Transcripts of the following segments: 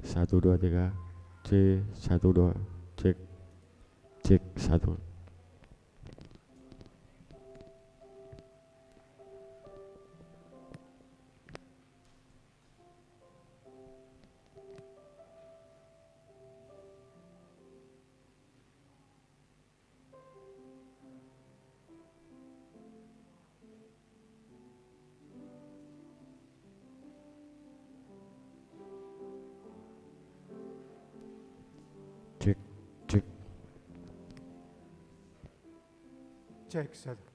Satu dua tiga. C satu dua. Cek cek satu. Cek cek. Cek satu.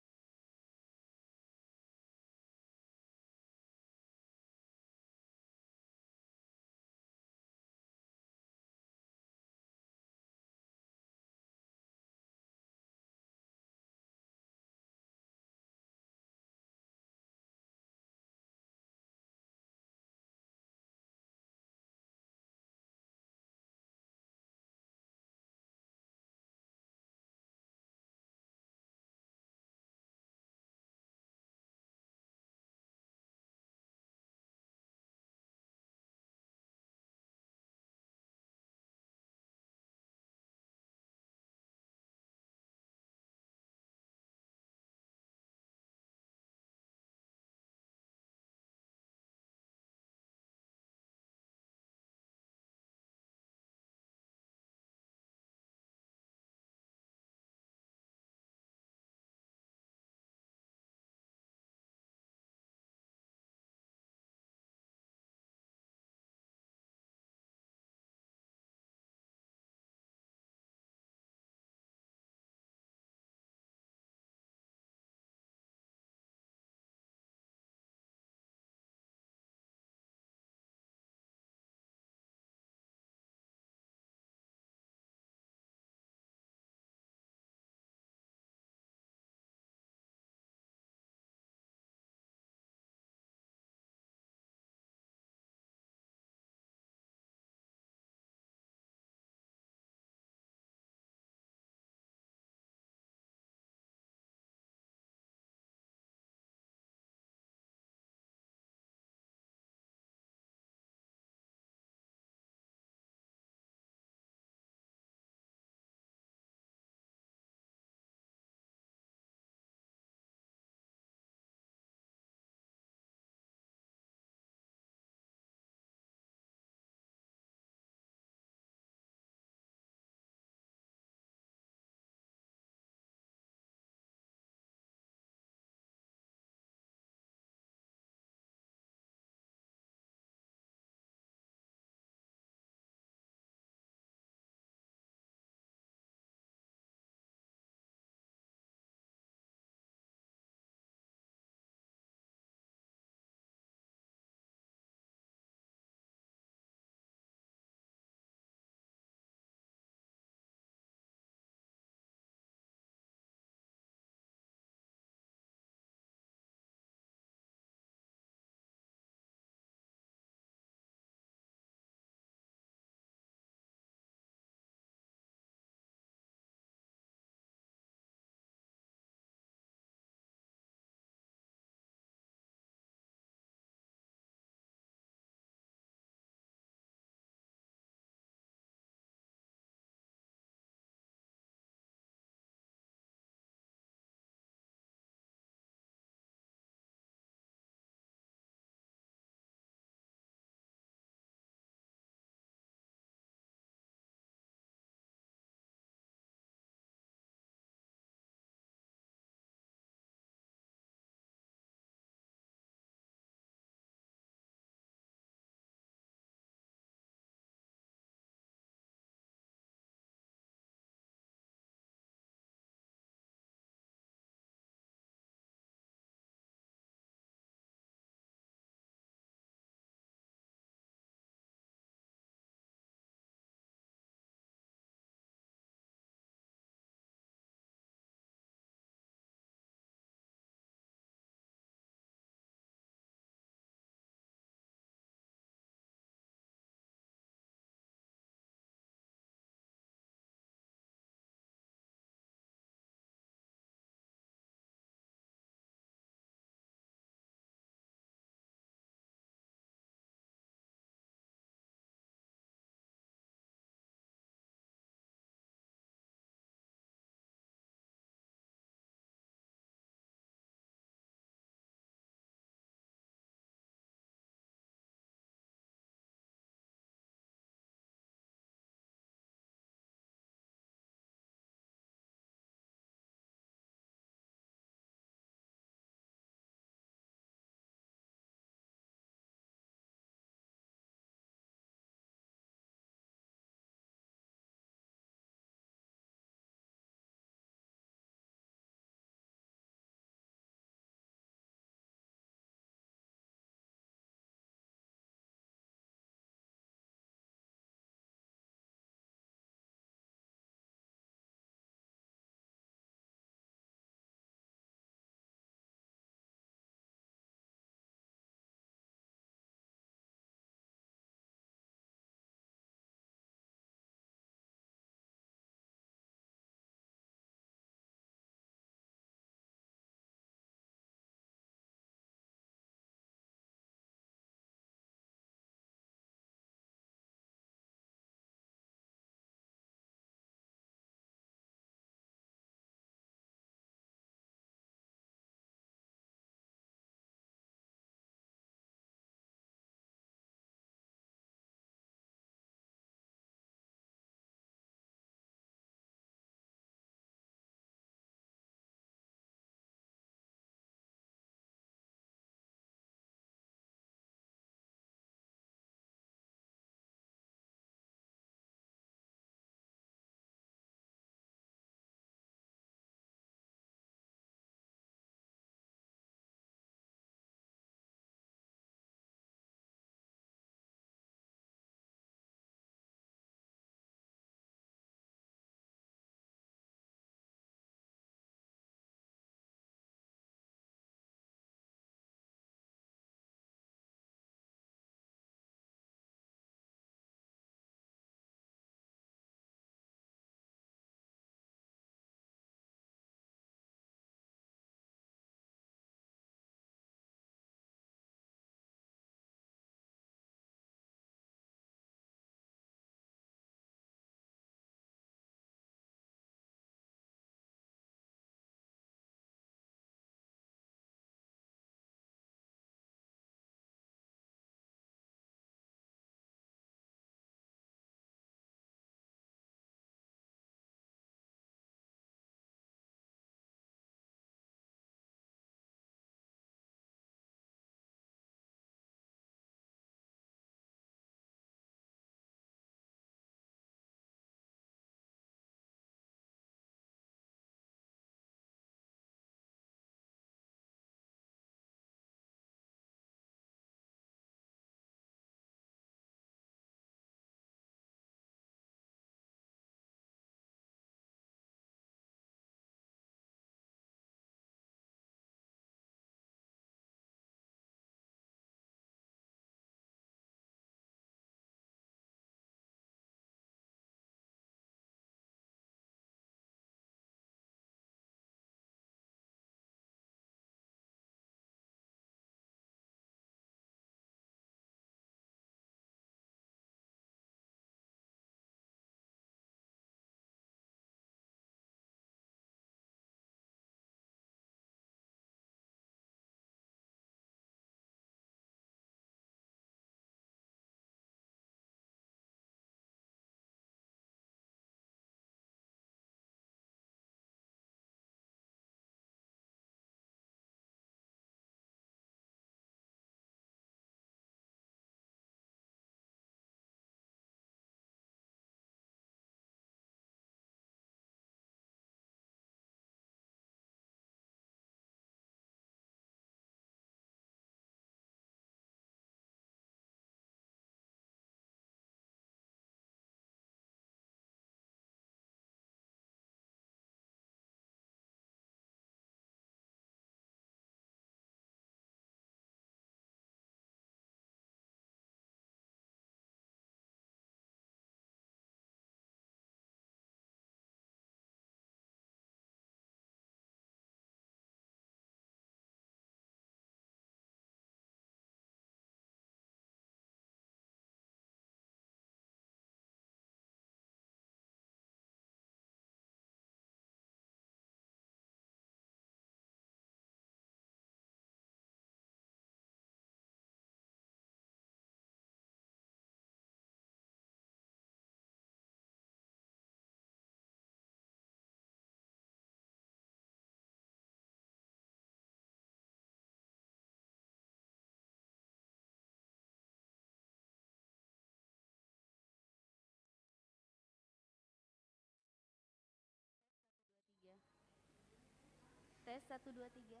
Tes 1 2 3.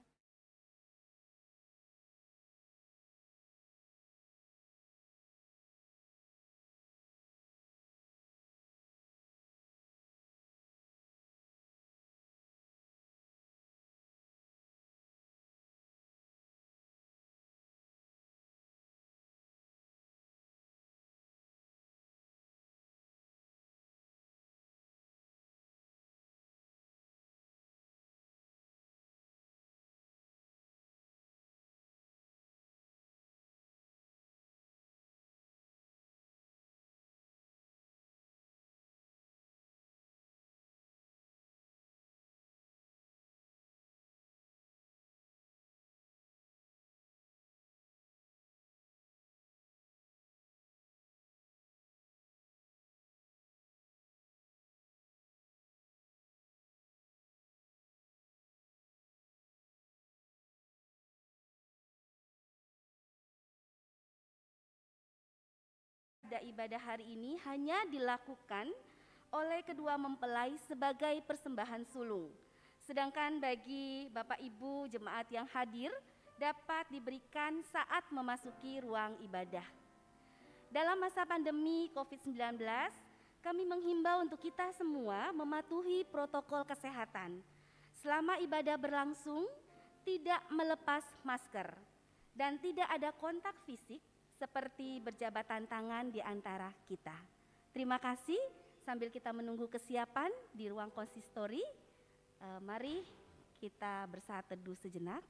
Ibadah hari ini hanya dilakukan oleh kedua mempelai sebagai persembahan sulung. Sedangkan bagi Bapak Ibu jemaat yang hadir dapat diberikan saat memasuki ruang ibadah. Dalam masa pandemi COVID-19, kami menghimbau untuk kita semua mematuhi protokol kesehatan. Selama ibadah berlangsung, tidak melepas masker dan tidak ada kontak fisik seperti berjabatan tangan di antara kita. Terima kasih. Sambil kita menunggu kesiapan di ruang konsistori, mari kita bersaat teduh sejenak.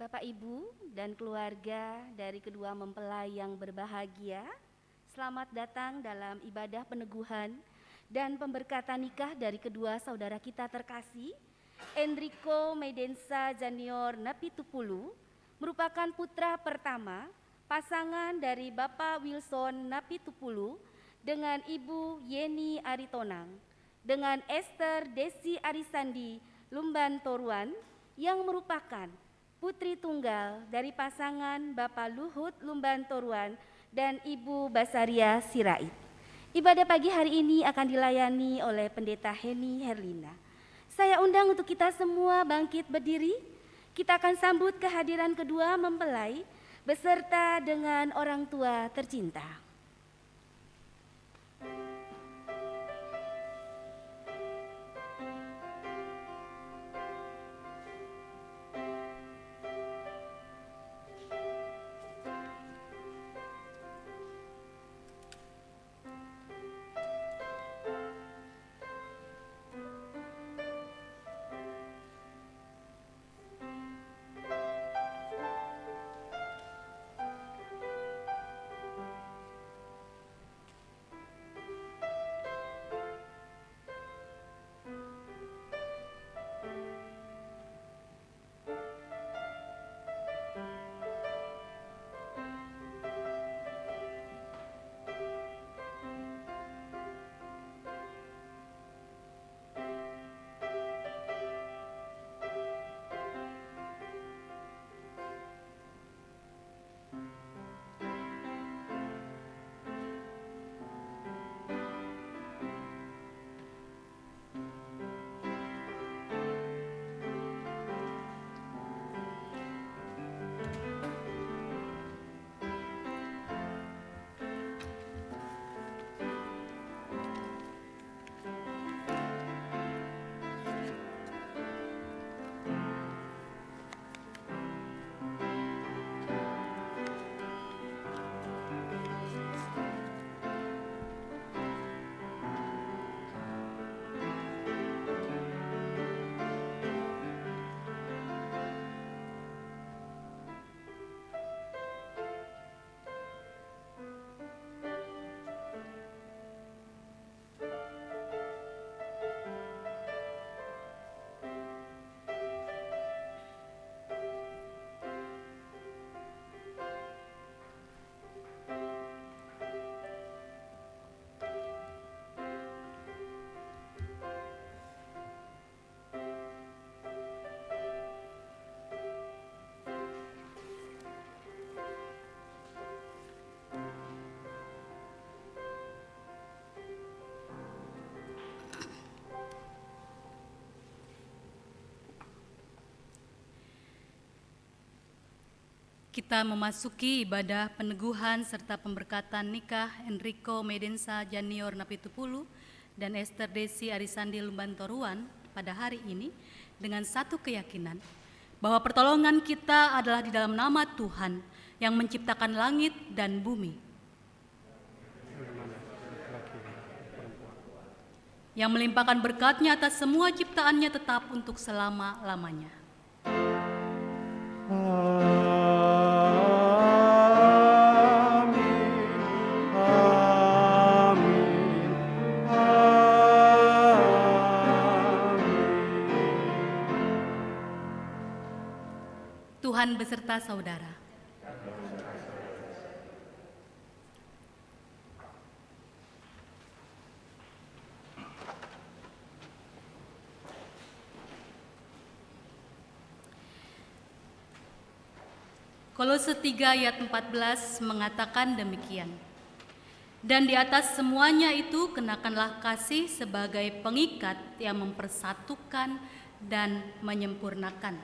Bapak Ibu dan keluarga dari kedua mempelai yang berbahagia, selamat datang dalam ibadah peneguhan dan pemberkatan nikah dari kedua saudara kita terkasih, Enrico Medensa Janior Napitupulu, merupakan putra pertama pasangan dari Bapak Wilson Napitupulu dengan Ibu Yeni Aritonang, dengan Esther Desi Arisandi Lumban Toruan, yang merupakan putri tunggal dari pasangan Bapak Luhut Lumban Toruan dan Ibu Basaria Sirait. Ibadah pagi hari ini akan dilayani oleh Pendeta Heni Herlina. Saya undang untuk kita semua bangkit berdiri. Kita akan sambut kehadiran kedua mempelai beserta dengan orang tua tercinta. Kita memasuki ibadah peneguhan serta pemberkatan nikah Enrico Medensa Janior Napitupulu dan Esther Desi Arisandi Lumban Toruan pada hari ini dengan satu keyakinan bahwa pertolongan kita adalah di dalam nama Tuhan yang menciptakan langit dan bumi, yang melimpahkan berkat-Nya atas semua ciptaannya tetap untuk selama-lamanya. Tuhan beserta saudara. Kolose 3 ayat 14 mengatakan demikian. Dan di atas semuanya itu kenakanlah kasih sebagai pengikat yang mempersatukan dan menyempurnakan.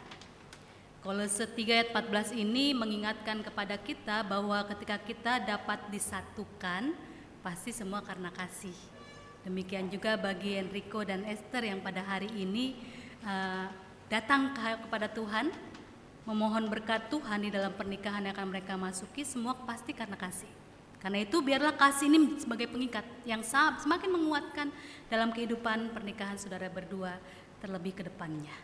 Kolose 3 ayat 14 ini mengingatkan kepada kita bahwa ketika kita dapat disatukan, pasti semua karena kasih. Demikian juga bagi Enrico dan Esther yang pada hari ini datang kepada Tuhan, memohon berkat Tuhan di dalam pernikahan yang akan mereka masuki, semua pasti karena kasih. Karena itu biarlah kasih ini sebagai pengikat yang semakin menguatkan dalam kehidupan pernikahan saudara berdua terlebih ke depannya.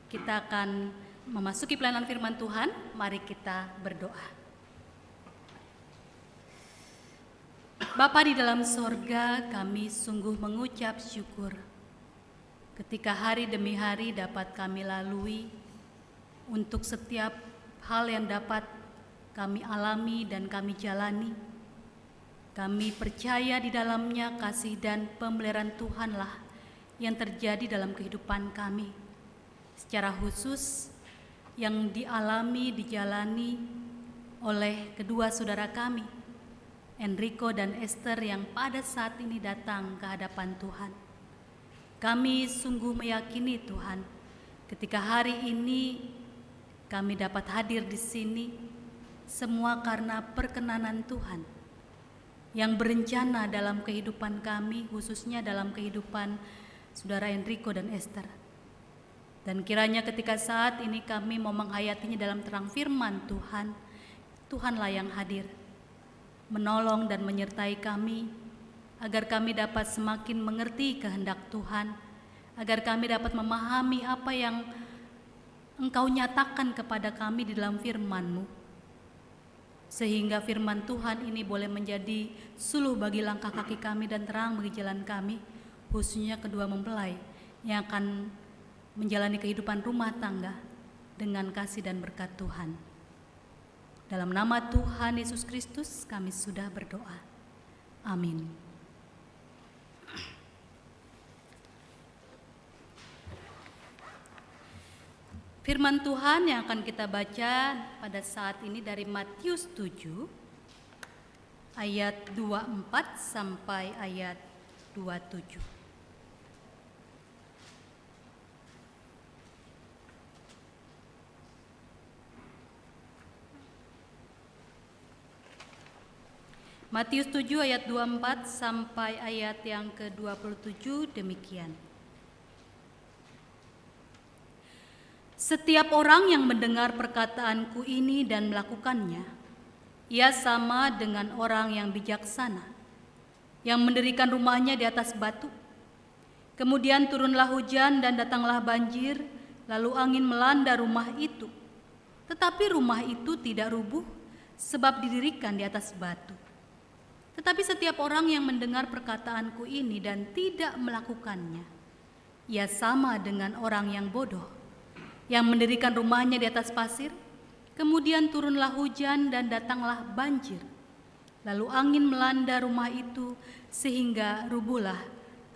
Kita akan memasuki pelayanan firman Tuhan, mari kita berdoa. Bapa di dalam sorga, kami sungguh mengucap syukur ketika hari demi hari dapat kami lalui untuk setiap hal yang dapat kami alami dan kami jalani. Kami percaya di dalamnya kasih dan pemeliharaan Tuhanlah yang terjadi dalam kehidupan kami. Secara khusus yang dialami, dijalani oleh kedua saudara kami, Enrico dan Esther, yang pada saat ini datang ke hadapan Tuhan. Kami sungguh meyakini Tuhan, ketika hari ini kami dapat hadir di sini, semua karena perkenanan Tuhan yang berencana dalam kehidupan kami, khususnya dalam kehidupan saudara Enrico dan Esther. Dan kiranya ketika saat ini kami mau menghayatinya dalam terang firman Tuhan, Tuhanlah yang hadir, menolong dan menyertai kami, agar kami dapat semakin mengerti kehendak Tuhan, agar kami dapat memahami apa yang Engkau nyatakan kepada kami di dalam firman-Mu, sehingga firman Tuhan ini boleh menjadi suluh bagi langkah kaki kami dan terang bagi jalan kami, khususnya kedua mempelai yang akan menjalani kehidupan rumah tangga dengan kasih dan berkat Tuhan. Dalam nama Tuhan Yesus Kristus kami sudah berdoa. Amin. Firman Tuhan yang akan kita baca pada saat ini dari Matius 7 ayat 24 sampai ayat 27. Matius 7 ayat 24 sampai ayat yang ke-27 demikian. Setiap orang yang mendengar perkataanku ini dan melakukannya, ia sama dengan orang yang bijaksana, yang mendirikan rumahnya di atas batu. Kemudian turunlah hujan dan datanglah banjir, lalu angin melanda rumah itu. Tetapi rumah itu tidak rubuh, sebab didirikan di atas batu. Tetapi setiap orang yang mendengar perkataanku ini dan tidak melakukannya, ia sama dengan orang yang bodoh, yang mendirikan rumahnya di atas pasir. Kemudian turunlah hujan dan datanglah banjir, lalu angin melanda rumah itu sehingga rubuhlah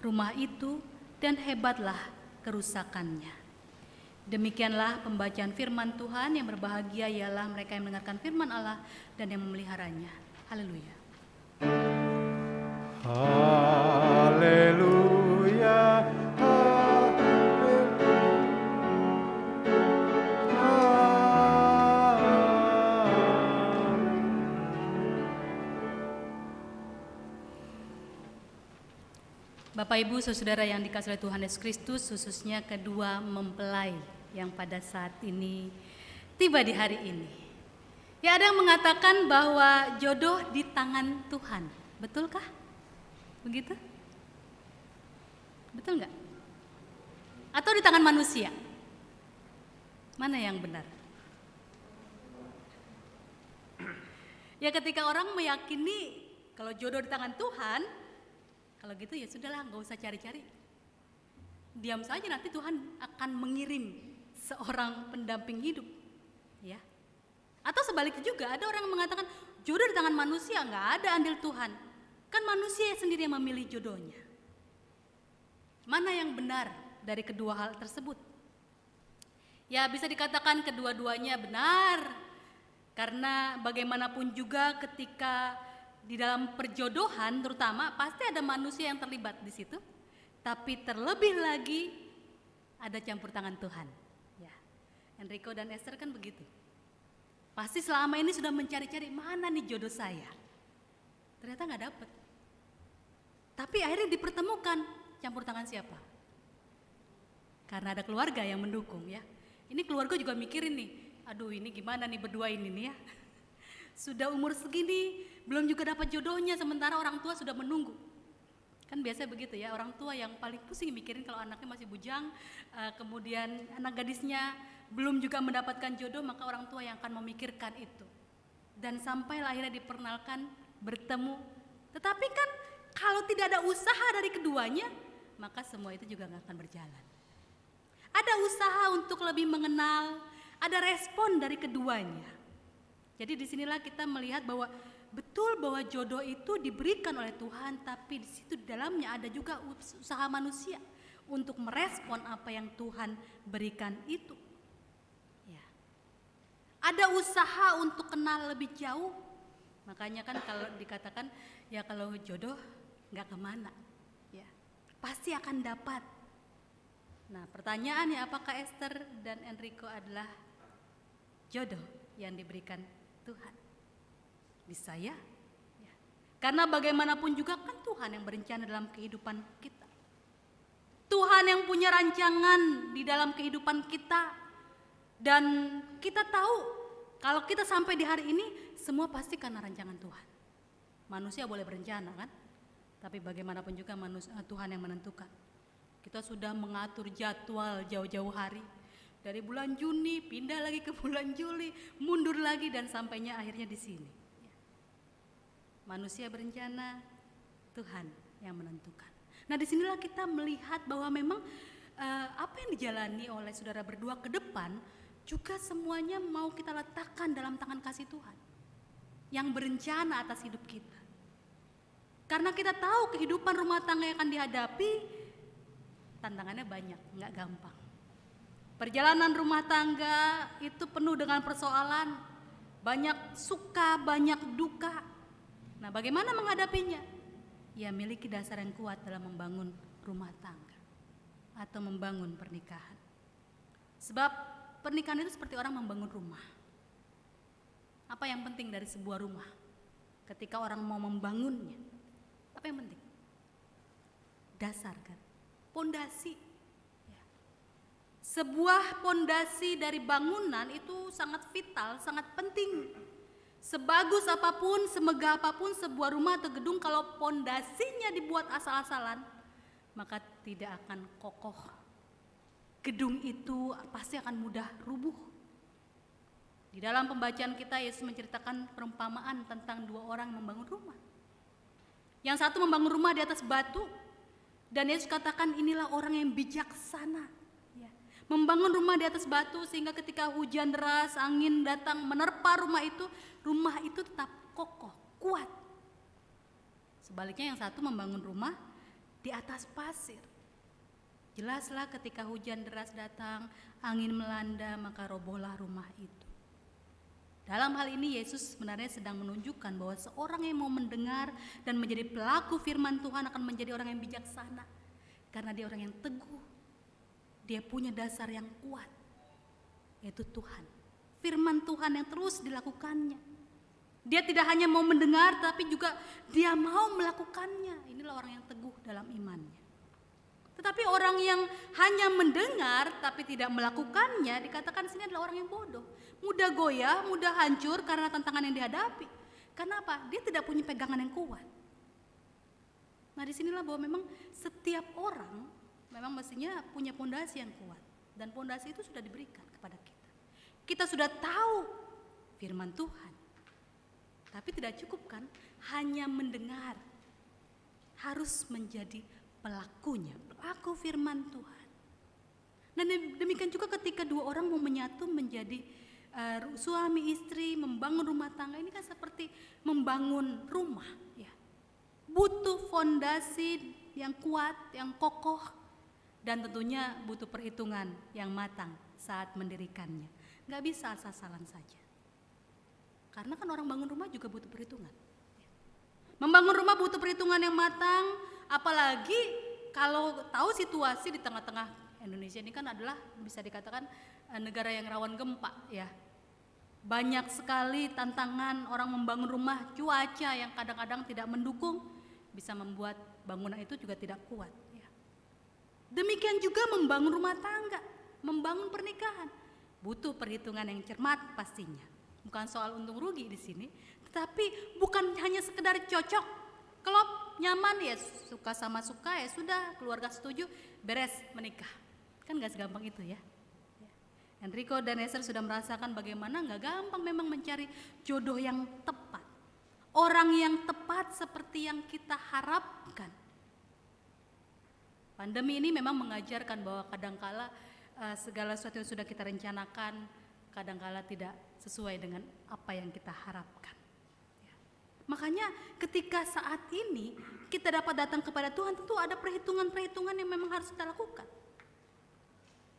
rumah itu dan hebatlah kerusakannya. Demikianlah pembacaan firman Tuhan. Yang berbahagia ialah mereka yang mendengarkan firman Allah dan yang memeliharanya. Haleluya. Haleluya. Bapak Ibu Saudara yang dikasihi oleh Tuhan Yesus Kristus, khususnya kedua mempelai yang pada saat ini tiba di hari ini. Ya, ada yang mengatakan bahwa jodoh di tangan Tuhan. Betulkah? Begitu? Betul nggak? Atau di tangan manusia? Mana yang benar? Ya, ketika orang meyakini kalau jodoh di tangan Tuhan, kalau gitu ya sudahlah, nggak usah cari-cari. Diam saja, nanti Tuhan akan mengirim seorang pendamping hidup. Ya. Atau sebaliknya juga, ada orang yang mengatakan jodoh di tangan manusia, nggak ada andil Tuhan. Kan manusia sendiri yang memilih jodohnya. Mana yang benar dari kedua hal tersebut? Ya, bisa dikatakan kedua-duanya benar. Karena bagaimanapun juga ketika di dalam perjodohan terutama pasti ada manusia yang terlibat di situ, tapi terlebih lagi ada campur tangan Tuhan. Ya, Enrico dan Esther kan begitu. Pasti selama ini sudah mencari-cari mana nih jodoh saya. Ternyata nggak dapet. Tapi akhirnya dipertemukan. Campur tangan siapa? Karena ada keluarga yang mendukung ya. Ini keluarga juga mikirin nih, aduh ini gimana nih berdua ini nih ya. Sudah umur segini, belum juga dapat jodohnya, sementara orang tua sudah menunggu. Kan biasa begitu ya, orang tua yang paling pusing mikirin kalau anaknya masih bujang, kemudian anak gadisnya belum juga mendapatkan jodoh, maka orang tua yang akan memikirkan itu. Dan sampai akhirnya diperkenalkan, bertemu. Tetapi kan kalau tidak ada usaha dari keduanya, maka semua itu juga nggak akan berjalan. Ada usaha untuk lebih mengenal, ada respon dari keduanya. Jadi disinilah kita melihat bahwa betul bahwa jodoh itu diberikan oleh Tuhan, tapi di situ di dalamnya ada juga usaha manusia untuk merespon apa yang Tuhan berikan itu. Ya. Ada usaha untuk kenal lebih jauh. Makanya kan kalau dikatakan ya kalau jodoh nggak kemana, ya pasti akan dapat. Nah pertanyaannya, apakah Esther dan Enrico adalah jodoh yang diberikan Tuhan? Bisa ya? Ya. Karena bagaimanapun juga kan Tuhan yang berencana dalam kehidupan kita. Tuhan yang punya rancangan di dalam kehidupan kita. Dan kita tahu kalau kita sampai di hari ini semua pasti karena rancangan Tuhan. Manusia boleh berencana kan? Tapi bagaimanapun juga Tuhan yang menentukan. Kita sudah mengatur jadwal jauh-jauh hari. Dari bulan Juni pindah lagi ke bulan Juli, mundur lagi dan sampainya akhirnya di sini. Manusia berencana, Tuhan yang menentukan. Nah disinilah kita melihat bahwa memang apa yang dijalani oleh saudara berdua ke depan juga semuanya mau kita letakkan dalam tangan kasih Tuhan yang berencana atas hidup kita. Karena kita tahu kehidupan rumah tangga yang akan dihadapi tantangannya banyak, nggak gampang. Perjalanan rumah tangga itu penuh dengan persoalan, banyak suka, banyak duka. Nah bagaimana menghadapinya? Ya miliki dasar yang kuat dalam membangun rumah tangga atau membangun pernikahan. Sebab pernikahan itu seperti orang membangun rumah. Apa yang penting dari sebuah rumah? Ketika orang mau membangunnya, apa yang penting? Dasar kan? Pondasi. Ya. Sebuah pondasi dari bangunan itu sangat vital, sangat penting. Sebagus apapun, semegah apapun sebuah rumah atau gedung, kalau pondasinya dibuat asal-asalan, maka tidak akan kokoh. Gedung itu pasti akan mudah rubuh. Di dalam pembacaan kita, Yesus menceritakan perumpamaan tentang dua orang membangun rumah. Yang satu membangun rumah di atas batu, dan Yesus katakan inilah orang yang bijaksana. Membangun rumah di atas batu sehingga ketika hujan deras, angin datang menerpa rumah itu tetap kokoh, kuat. Sebaliknya yang satu membangun rumah di atas pasir. Jelaslah ketika hujan deras datang, angin melanda, maka robohlah rumah itu. Dalam hal ini Yesus sebenarnya sedang menunjukkan bahwa seorang yang mau mendengar dan menjadi pelaku firman Tuhan akan menjadi orang yang bijaksana. Karena dia orang yang teguh. Dia punya dasar yang kuat, yaitu Tuhan. Firman Tuhan yang terus dilakukannya. Dia tidak hanya mau mendengar, tapi juga dia mau melakukannya. Inilah orang yang teguh dalam imannya. Tetapi orang yang hanya mendengar, tapi tidak melakukannya, dikatakan di sini adalah orang yang bodoh. Mudah goyah, mudah hancur karena tantangan yang dihadapi. Karena apa? Dia tidak punya pegangan yang kuat. Nah disinilah bahwa memang setiap orang memang mestinya punya pondasi yang kuat. Dan pondasi itu sudah diberikan kepada kita. Kita sudah tahu firman Tuhan. Tapi tidak cukup kan hanya mendengar. Harus menjadi pelakunya, pelaku firman Tuhan. Dan demikian juga ketika dua orang mau menyatu menjadi suami istri, membangun rumah tangga, ini kan seperti membangun rumah. Ya. Butuh fondasi yang kuat, yang kokoh. Dan tentunya butuh perhitungan yang matang saat mendirikannya. Gak bisa asal-asalan saja. Karena kan orang bangun rumah juga butuh perhitungan. Membangun rumah butuh perhitungan yang matang, apalagi kalau tahu situasi di tengah-tengah Indonesia ini kan adalah bisa dikatakan negara yang rawan gempa ya. Banyak sekali tantangan orang membangun rumah, cuaca yang kadang-kadang tidak mendukung bisa membuat bangunan itu juga tidak kuat. Demikian juga membangun rumah tangga, membangun pernikahan, butuh perhitungan yang cermat pastinya. Bukan soal untung rugi di sini, tetapi bukan hanya sekedar cocok, klop, nyaman ya suka sama suka ya sudah keluarga setuju beres menikah. Kan gak segampang itu ya. Enrico dan Esther sudah merasakan bagaimana nggak gampang memang mencari jodoh yang tepat. Orang yang tepat seperti yang kita harapkan. Pandemi ini memang mengajarkan bahwa kadangkala segala sesuatu yang sudah kita rencanakan kadangkala tidak sesuai dengan apa yang kita harapkan. Ya. Makanya ketika saat ini kita dapat datang kepada Tuhan, tentu ada perhitungan-perhitungan yang memang harus kita lakukan.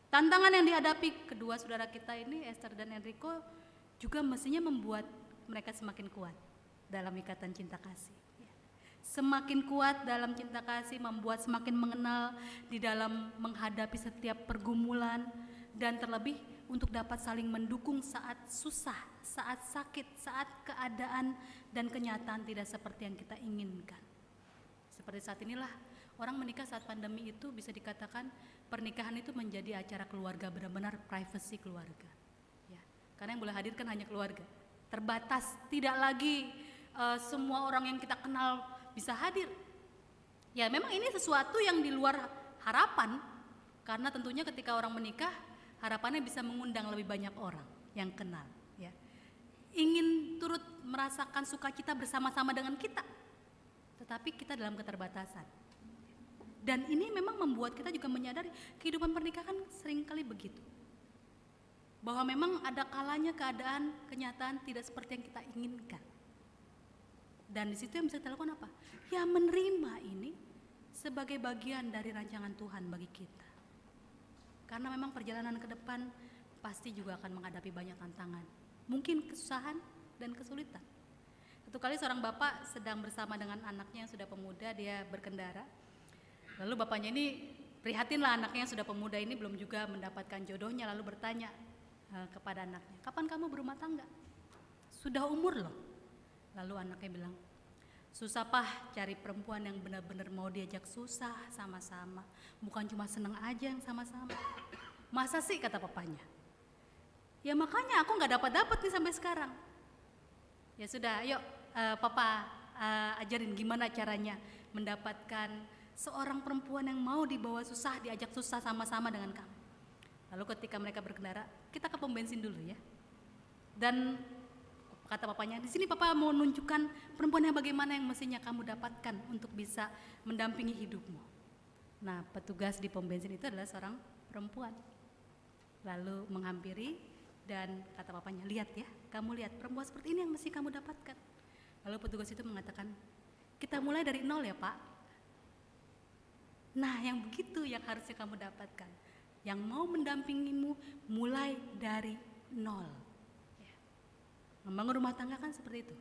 Tantangan yang dihadapi kedua saudara kita ini, Esther dan Enrico, juga mestinya membuat mereka semakin kuat dalam ikatan cinta kasih. Semakin kuat dalam cinta kasih, membuat semakin mengenal di dalam menghadapi setiap pergumulan, dan terlebih untuk dapat saling mendukung saat susah, saat sakit, saat keadaan dan kenyataan tidak seperti yang kita inginkan. Seperti saat inilah, orang menikah saat pandemi itu bisa dikatakan pernikahan itu menjadi acara keluarga, benar-benar privacy keluarga. Ya, karena yang boleh hadir kan hanya keluarga, terbatas, tidak lagi semua orang yang kita kenal bisa hadir. Ya memang ini sesuatu yang di luar harapan, karena tentunya ketika orang menikah harapannya bisa mengundang lebih banyak orang yang kenal, ya. Ingin turut merasakan sukacita bersama-sama dengan kita, tetapi kita dalam keterbatasan. Dan ini memang membuat kita juga menyadari kehidupan pernikahan seringkali begitu, bahwa memang ada kalanya keadaan kenyataan tidak seperti yang kita inginkan. Dan di situ yang bisa kita lakukan apa? Ya menerima ini sebagai bagian dari rancangan Tuhan bagi kita. Karena memang perjalanan ke depan pasti juga akan menghadapi banyak tantangan. Mungkin kesusahan dan kesulitan. Satu kali seorang bapak sedang bersama dengan anaknya yang sudah pemuda, dia berkendara. Lalu bapaknya ini prihatinlah anaknya yang sudah pemuda ini belum juga mendapatkan jodohnya, lalu bertanya kepada anaknya, "Kapan kamu berumah tangga? Sudah umur loh." Lalu anaknya bilang, "Susah Pah cari perempuan yang benar-benar mau diajak susah sama-sama, bukan cuma seneng aja yang sama-sama." "Masa sih?" kata papanya. "Ya makanya aku gak dapat nih sampai sekarang." "Ya sudah, yuk papa ajarin gimana caranya mendapatkan seorang perempuan yang mau dibawa susah, diajak susah sama-sama dengan kamu." Lalu ketika mereka berkendara, "Kita ke pom bensin dulu ya." Dan kata papanya, "Di sini papa mau nunjukkan perempuan yang bagaimana yang mestinya kamu dapatkan untuk bisa mendampingi hidupmu." Nah, petugas di pom bensin itu adalah seorang perempuan. Lalu menghampiri dan kata papanya, "Lihat ya, kamu lihat perempuan seperti ini yang mesti kamu dapatkan." Lalu petugas itu mengatakan, "Kita mulai dari nol ya Pak." Nah, yang begitu yang harusnya kamu dapatkan. Yang mau mendampingimu mulai dari nol. Membangun rumah tangga kan seperti itu.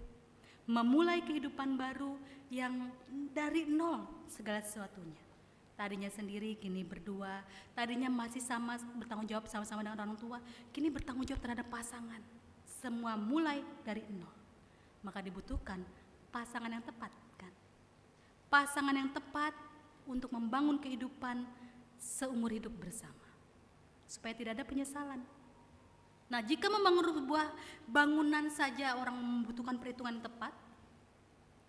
Memulai kehidupan baru yang dari nol segala sesuatunya. Tadinya sendiri, kini berdua. Tadinya masih sama bertanggung jawab sama-sama dengan orang tua, kini bertanggung jawab terhadap pasangan. Semua mulai dari nol. Maka dibutuhkan pasangan yang tepat kan. Pasangan yang tepat untuk membangun kehidupan seumur hidup bersama. Supaya tidak ada penyesalan. Nah, jika membangun sebuah bangunan saja orang membutuhkan perhitungan yang tepat,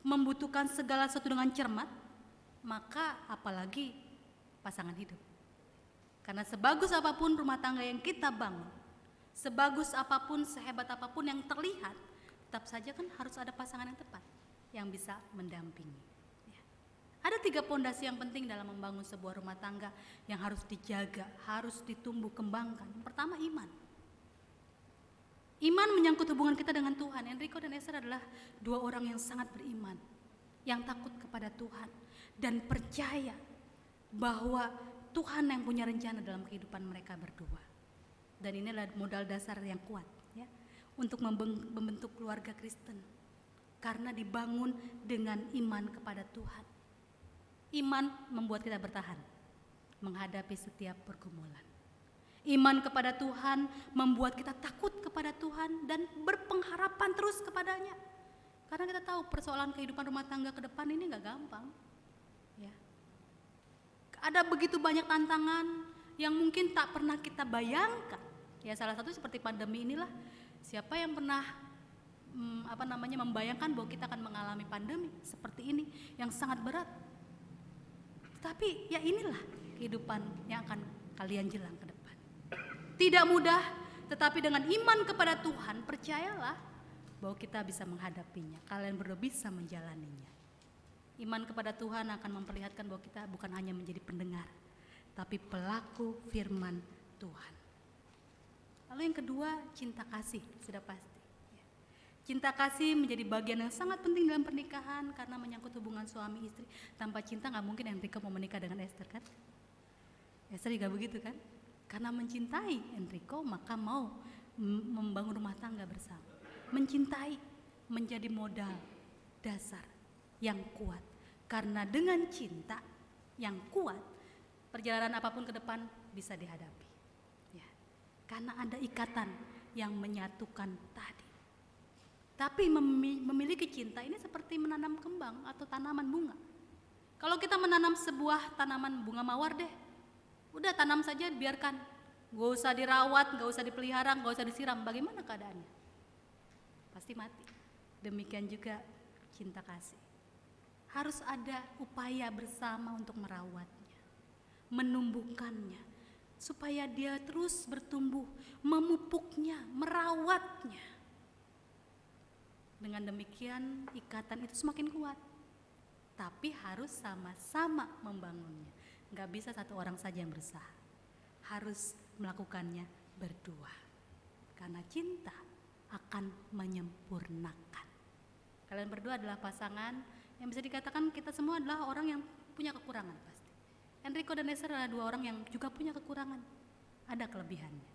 membutuhkan segala sesuatu dengan cermat, maka apalagi pasangan hidup. Karena sebagus apapun rumah tangga yang kita bangun, sebagus apapun, sehebat apapun yang terlihat, tetap saja kan harus ada pasangan yang tepat yang bisa mendampingi. Ya. Ada 3 pondasi yang penting dalam membangun sebuah rumah tangga yang harus dijaga, harus ditumbuh kembangkan. Yang pertama, iman. Iman menyangkut hubungan kita dengan Tuhan. Enrico dan Esther adalah 2 orang yang sangat beriman, yang takut kepada Tuhan dan percaya bahwa Tuhan yang punya rencana dalam kehidupan mereka berdua. Dan ini adalah modal dasar yang kuat ya, untuk membentuk keluarga Kristen, karena dibangun dengan iman kepada Tuhan. Iman membuat kita bertahan menghadapi setiap pergumulan. Iman kepada Tuhan membuat kita takut kepada Tuhan dan berpengharapan terus kepadanya. Karena kita tahu persoalan kehidupan rumah tangga ke depan ini gak gampang. Ya. Ada begitu banyak tantangan yang mungkin tak pernah kita bayangkan. Ya, salah satu seperti pandemi inilah. Siapa yang pernah membayangkan bahwa kita akan mengalami pandemi seperti ini yang sangat berat. Tapi ya inilah kehidupan yang akan kalian jelang ke depan. Tidak mudah, tetapi dengan iman kepada Tuhan, percayalah bahwa kita bisa menghadapinya. Kalian berdua bisa menjalaninya. Iman kepada Tuhan akan memperlihatkan bahwa kita bukan hanya menjadi pendengar, tapi pelaku firman Tuhan. Lalu yang kedua, cinta kasih, sudah pasti. Cinta kasih menjadi bagian yang sangat penting dalam pernikahan karena menyangkut hubungan suami istri. Tanpa cinta gak mungkin Enrico mau menikah dengan Esther, kan? Esther juga begitu, kan? Karena mencintai Enrico maka mau membangun rumah tangga bersama. Mencintai menjadi modal dasar yang kuat. Karena dengan cinta yang kuat, perjalanan apapun ke depan bisa dihadapi. Ya. Karena ada ikatan yang menyatukan tadi. Tapi memiliki cinta ini seperti menanam kembang atau tanaman bunga. Kalau kita menanam sebuah tanaman bunga mawar deh, udah tanam saja, biarkan. Gak usah dirawat, gak usah dipelihara, gak usah disiram. Bagaimana keadaannya? Pasti mati. Demikian juga cinta kasih. Harus ada upaya bersama untuk merawatnya, menumbuhkannya, supaya dia terus bertumbuh, memupuknya, merawatnya. Dengan demikian ikatan itu semakin kuat. Tapi harus sama-sama membangunnya. Gak bisa satu orang saja yang berusaha. Harus melakukannya berdua. Karena cinta akan menyempurnakan. Kalian berdua adalah pasangan yang bisa dikatakan kita semua adalah orang yang punya kekurangan pasti. Enrico dan Esther adalah dua orang yang juga punya kekurangan. Ada kelebihannya.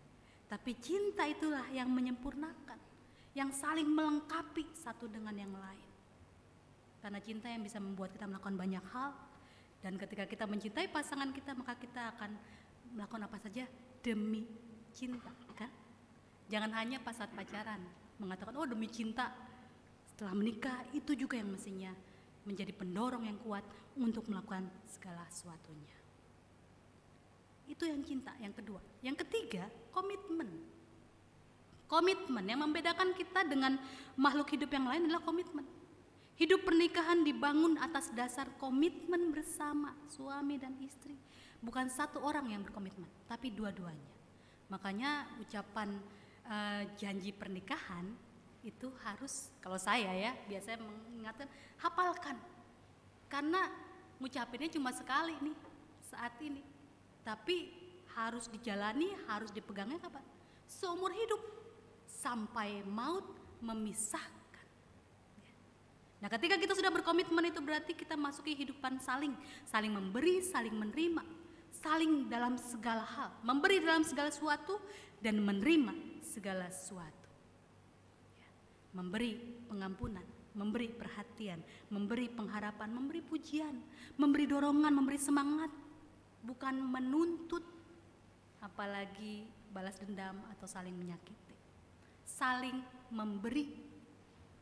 Tapi cinta itulah yang menyempurnakan. Yang saling melengkapi satu dengan yang lain. Karena cinta yang bisa membuat kita melakukan banyak hal. Dan ketika kita mencintai pasangan kita, maka kita akan melakukan apa saja demi cinta, kan? Jangan hanya pas saat pacaran mengatakan, oh demi cinta. Setelah menikah, itu juga yang mestinya menjadi pendorong yang kuat untuk melakukan segala sesuatunya. Itu yang cinta, yang kedua. Yang ketiga, komitmen. Komitmen yang membedakan kita dengan makhluk hidup yang lain adalah komitmen. Hidup pernikahan dibangun atas dasar komitmen bersama suami dan istri. Bukan satu orang yang berkomitmen, tapi dua-duanya. Makanya ucapan janji pernikahan itu harus, kalau saya ya biasanya mengingatkan, hafalkan. Karena ngucapinnya cuma sekali nih saat ini. Tapi harus dijalani, harus dipegangnya kapan? Seumur hidup sampai maut memisahkan. Nah, ketika kita sudah berkomitmen itu berarti kita masuki kehidupan saling memberi, saling menerima, saling dalam segala hal, memberi dalam segala sesuatu dan menerima segala sesuatu. Memberi pengampunan, memberi perhatian, memberi pengharapan, memberi pujian, memberi dorongan, memberi semangat, bukan menuntut, apalagi balas dendam atau saling menyakiti. Saling memberi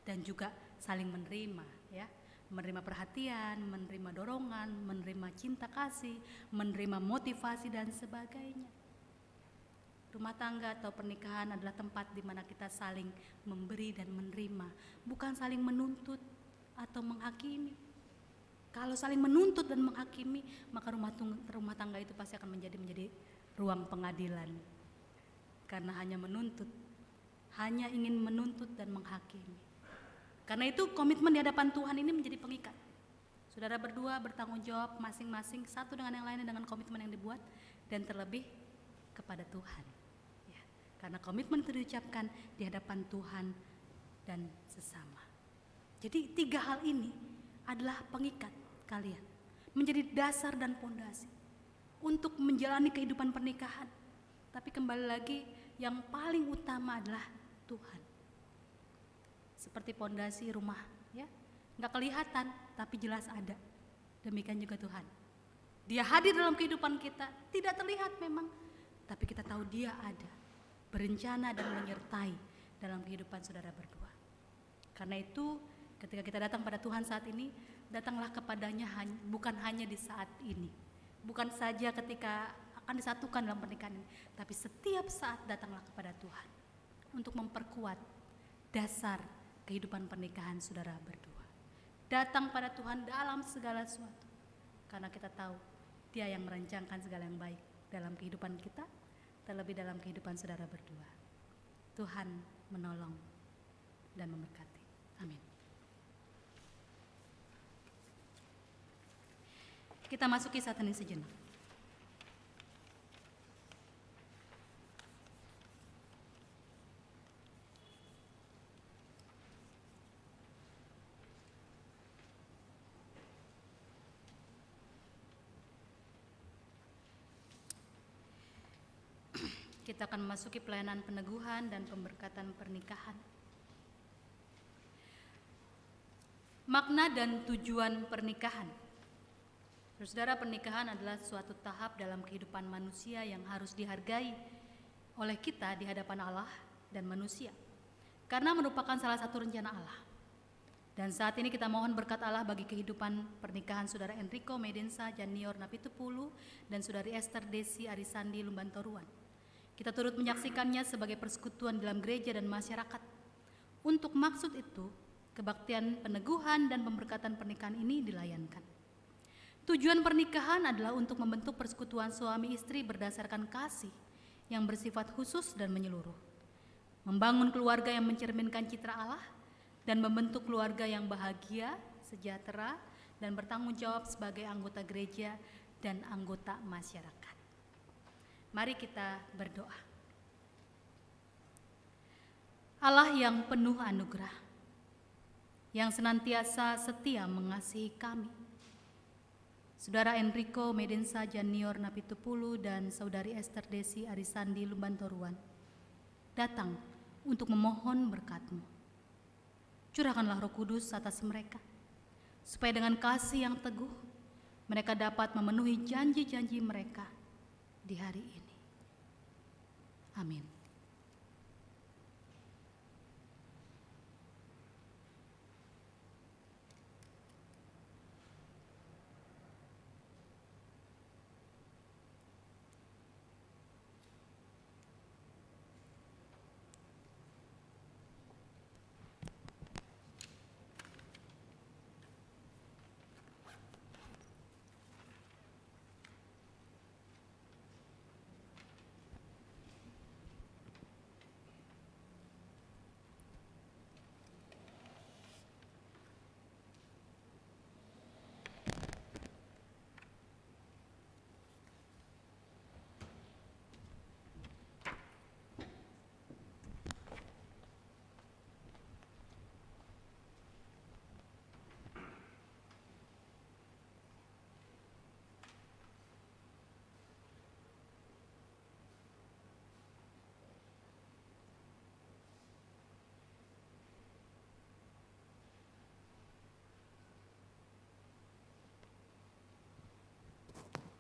dan juga saling menerima, ya, menerima perhatian, menerima dorongan, menerima cinta kasih, menerima motivasi dan sebagainya. Rumah tangga atau pernikahan adalah tempat di mana kita saling memberi dan menerima, bukan saling menuntut atau menghakimi. Kalau saling menuntut dan menghakimi, maka rumah tangga itu pasti akan menjadi ruang pengadilan. Karena hanya menuntut, hanya ingin menuntut dan menghakimi. Karena itu komitmen di hadapan Tuhan ini menjadi pengikat. Saudara berdua bertanggung jawab masing-masing satu dengan yang lainnya dengan komitmen yang dibuat dan terlebih kepada Tuhan. Ya, karena komitmen itu diucapkan di hadapan Tuhan dan sesama. Jadi 3 hal ini adalah pengikat kalian, menjadi dasar dan pondasi untuk menjalani kehidupan pernikahan. Tapi kembali lagi yang paling utama adalah Tuhan. Seperti pondasi rumah, ya, nggak kelihatan tapi jelas ada. Demikian juga Tuhan. Dia hadir dalam kehidupan kita, tidak terlihat memang, tapi kita tahu Dia ada, berencana dan menyertai dalam kehidupan saudara berdua. Karena itu, ketika kita datang pada Tuhan saat ini, datanglah kepadanya bukan hanya di saat ini, bukan saja ketika akan disatukan dalam pernikahan ini, tapi setiap saat datanglah kepada Tuhan untuk memperkuat dasar kehidupan pernikahan saudara berdua. Datang pada Tuhan dalam segala sesuatu, karena kita tahu Dia yang merancangkan segala yang baik dalam kehidupan kita, terlebih dalam kehidupan saudara berdua. Tuhan menolong dan memberkati. Amin. Kita masuki saat hening sejenak. Kita akan memasuki pelayanan peneguhan dan pemberkatan pernikahan. Makna dan tujuan pernikahan. Saudara, pernikahan adalah suatu tahap dalam kehidupan manusia yang harus dihargai oleh kita di hadapan Allah dan manusia, karena merupakan salah satu rencana Allah. Dan saat ini kita mohon berkat Allah bagi kehidupan pernikahan saudara Enrico Medensa Janior Napitupulu dan saudari Esther Desi Arisandi Lumbantoruan. Kita turut menyaksikannya sebagai persekutuan dalam gereja dan masyarakat. Untuk maksud itu, kebaktian peneguhan dan pemberkatan pernikahan ini dilayankan. Tujuan pernikahan adalah untuk membentuk persekutuan suami istri berdasarkan kasih yang bersifat khusus dan menyeluruh, membangun keluarga yang mencerminkan citra Allah, dan membentuk keluarga yang bahagia, sejahtera, dan bertanggung jawab sebagai anggota gereja dan anggota masyarakat. Mari kita berdoa. Allah yang penuh anugerah, yang senantiasa setia mengasihi kami, saudara Enrico Medensa Janior Napitupulu dan saudari Esther Desi Arisandi Lumbantoruan datang untuk memohon berkat-Mu. Curahkanlah Roh Kudus atas mereka, supaya dengan kasih yang teguh, mereka dapat memenuhi janji-janji mereka di hari ini. Amin.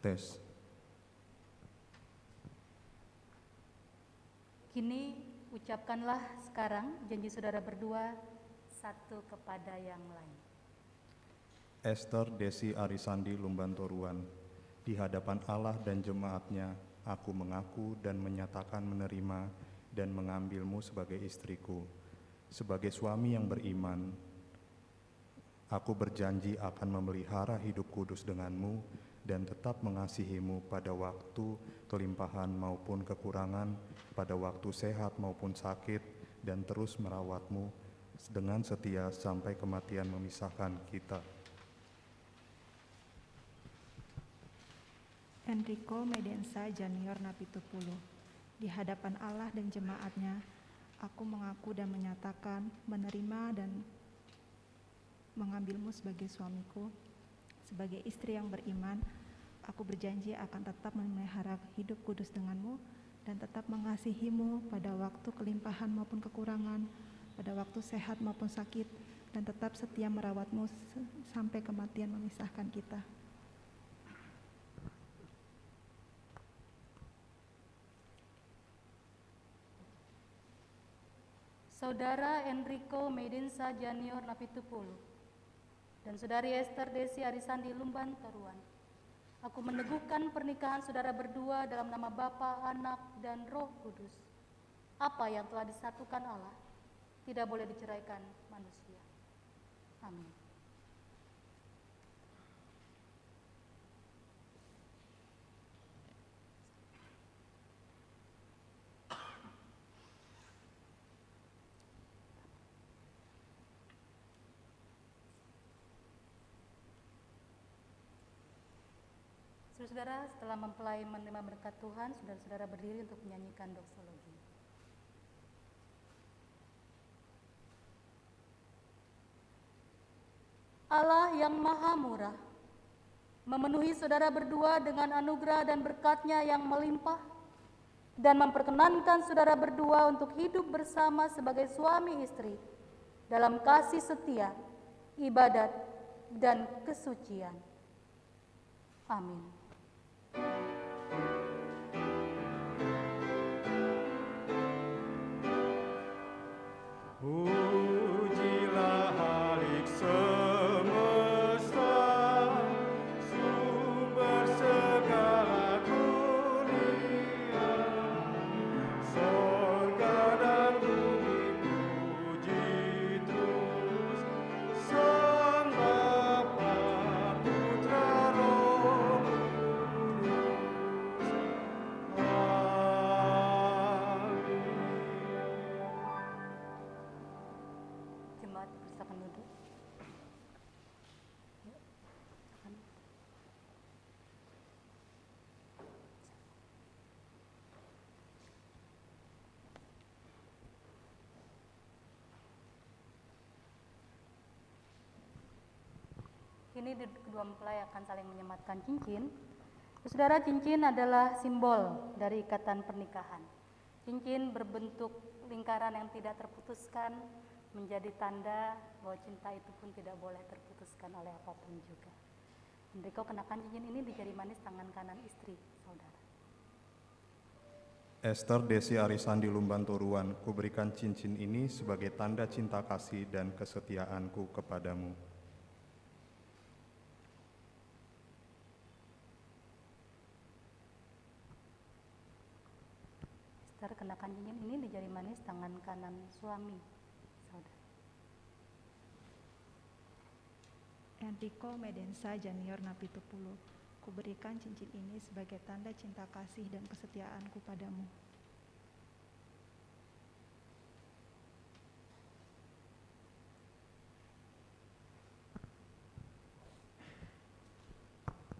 Tes. Kini ucapkanlah sekarang janji saudara berdua satu kepada yang lain. Esther Desi Arisandi Lumbantoruan, di hadapan Allah dan jemaatnya, aku mengaku dan menyatakan menerima dan mengambilmu sebagai istriku. Sebagai suami yang beriman, aku berjanji akan memelihara hidup kudus denganmu dan tetap mengasihimu pada waktu kelimpahan maupun kekurangan, pada waktu sehat maupun sakit, dan terus merawatmu dengan setia sampai kematian memisahkan kita. Enrico Medensa Janior Napitupulu, di hadapan Allah dan jemaatnya, aku mengaku dan menyatakan menerima dan mengambilmu sebagai suamiku. Sebagai istri yang beriman, aku berjanji akan tetap memelihara hidup kudus denganmu dan tetap mengasihimu pada waktu kelimpahan maupun kekurangan, pada waktu sehat maupun sakit, dan tetap setia merawatmu sampai kematian memisahkan kita. Saudara Enrico Medensa Janior Napitupulu dan saudari Esther Desi Arisandi Lumbantoruan, aku meneguhkan pernikahan saudara berdua dalam nama Bapa, Anak, dan Roh Kudus. Apa yang telah disatukan Allah tidak boleh diceraikan manusia. Amin. Saudara-saudara, setelah mempelai menerima berkat Tuhan, saudara-saudara berdiri untuk menyanyikan doksologi. Allah yang maha murah, memenuhi saudara berdua dengan anugerah dan berkat-Nya yang melimpah, dan memperkenankan saudara berdua untuk hidup bersama sebagai suami istri dalam kasih setia, ibadat, dan kesucian. Amin. Pujilah Halik semesta, sumber segala dunia, sorga dan bumi puji terus, Sang Bapa, Putra, Roh Kudus. Amin. Jemaat persilakan duduk. Kini kedua mempelai akan saling menyematkan cincin. Saudara, cincin adalah simbol dari ikatan pernikahan. Cincin berbentuk lingkaran yang tidak terputuskan, menjadi tanda bahwa cinta itu pun tidak boleh terputuskan oleh apapun juga. Enrico kenakan cincin ini di jari manis tangan kanan istri, saudara. Esther Desi Arisandi Lumbantoruan, kuberikan cincin ini sebagai tanda cinta kasih dan kesetiaanku kepadamu. Esther kenakan cincin ini di jari manis tangan kanan suami, saudara. Enrico Medensa Janior Napitupulu, kuberikan cincin ini sebagai tanda cinta kasih dan kesetiaanku padamu.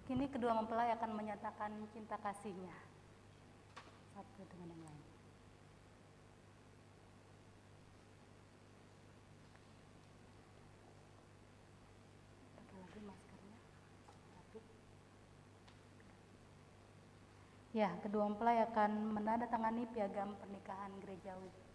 Kini kedua mempelai akan menyatakan cinta kasihnya satu dengan yang lain. Pakai lagi maskernya. Rapi. Ya, kedua mempelai akan menandatangani piagam pernikahan gerejawi.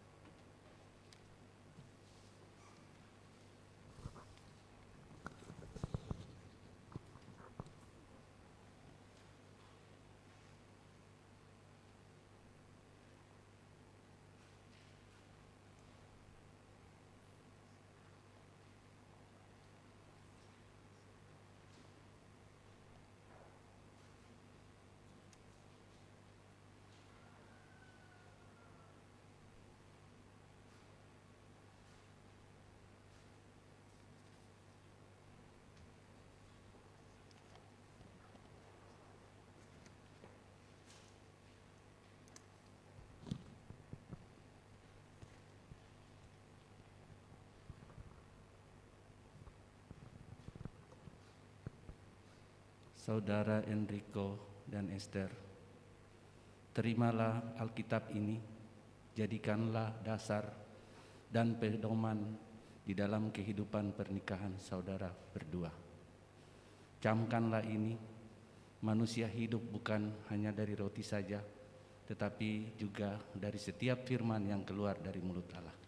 Saudara Enrico dan Esther, terimalah Alkitab ini, jadikanlah dasar dan pedoman di dalam kehidupan pernikahan saudara berdua. Camkanlah ini, manusia hidup bukan hanya dari roti saja, tetapi juga dari setiap firman yang keluar dari mulut Allah.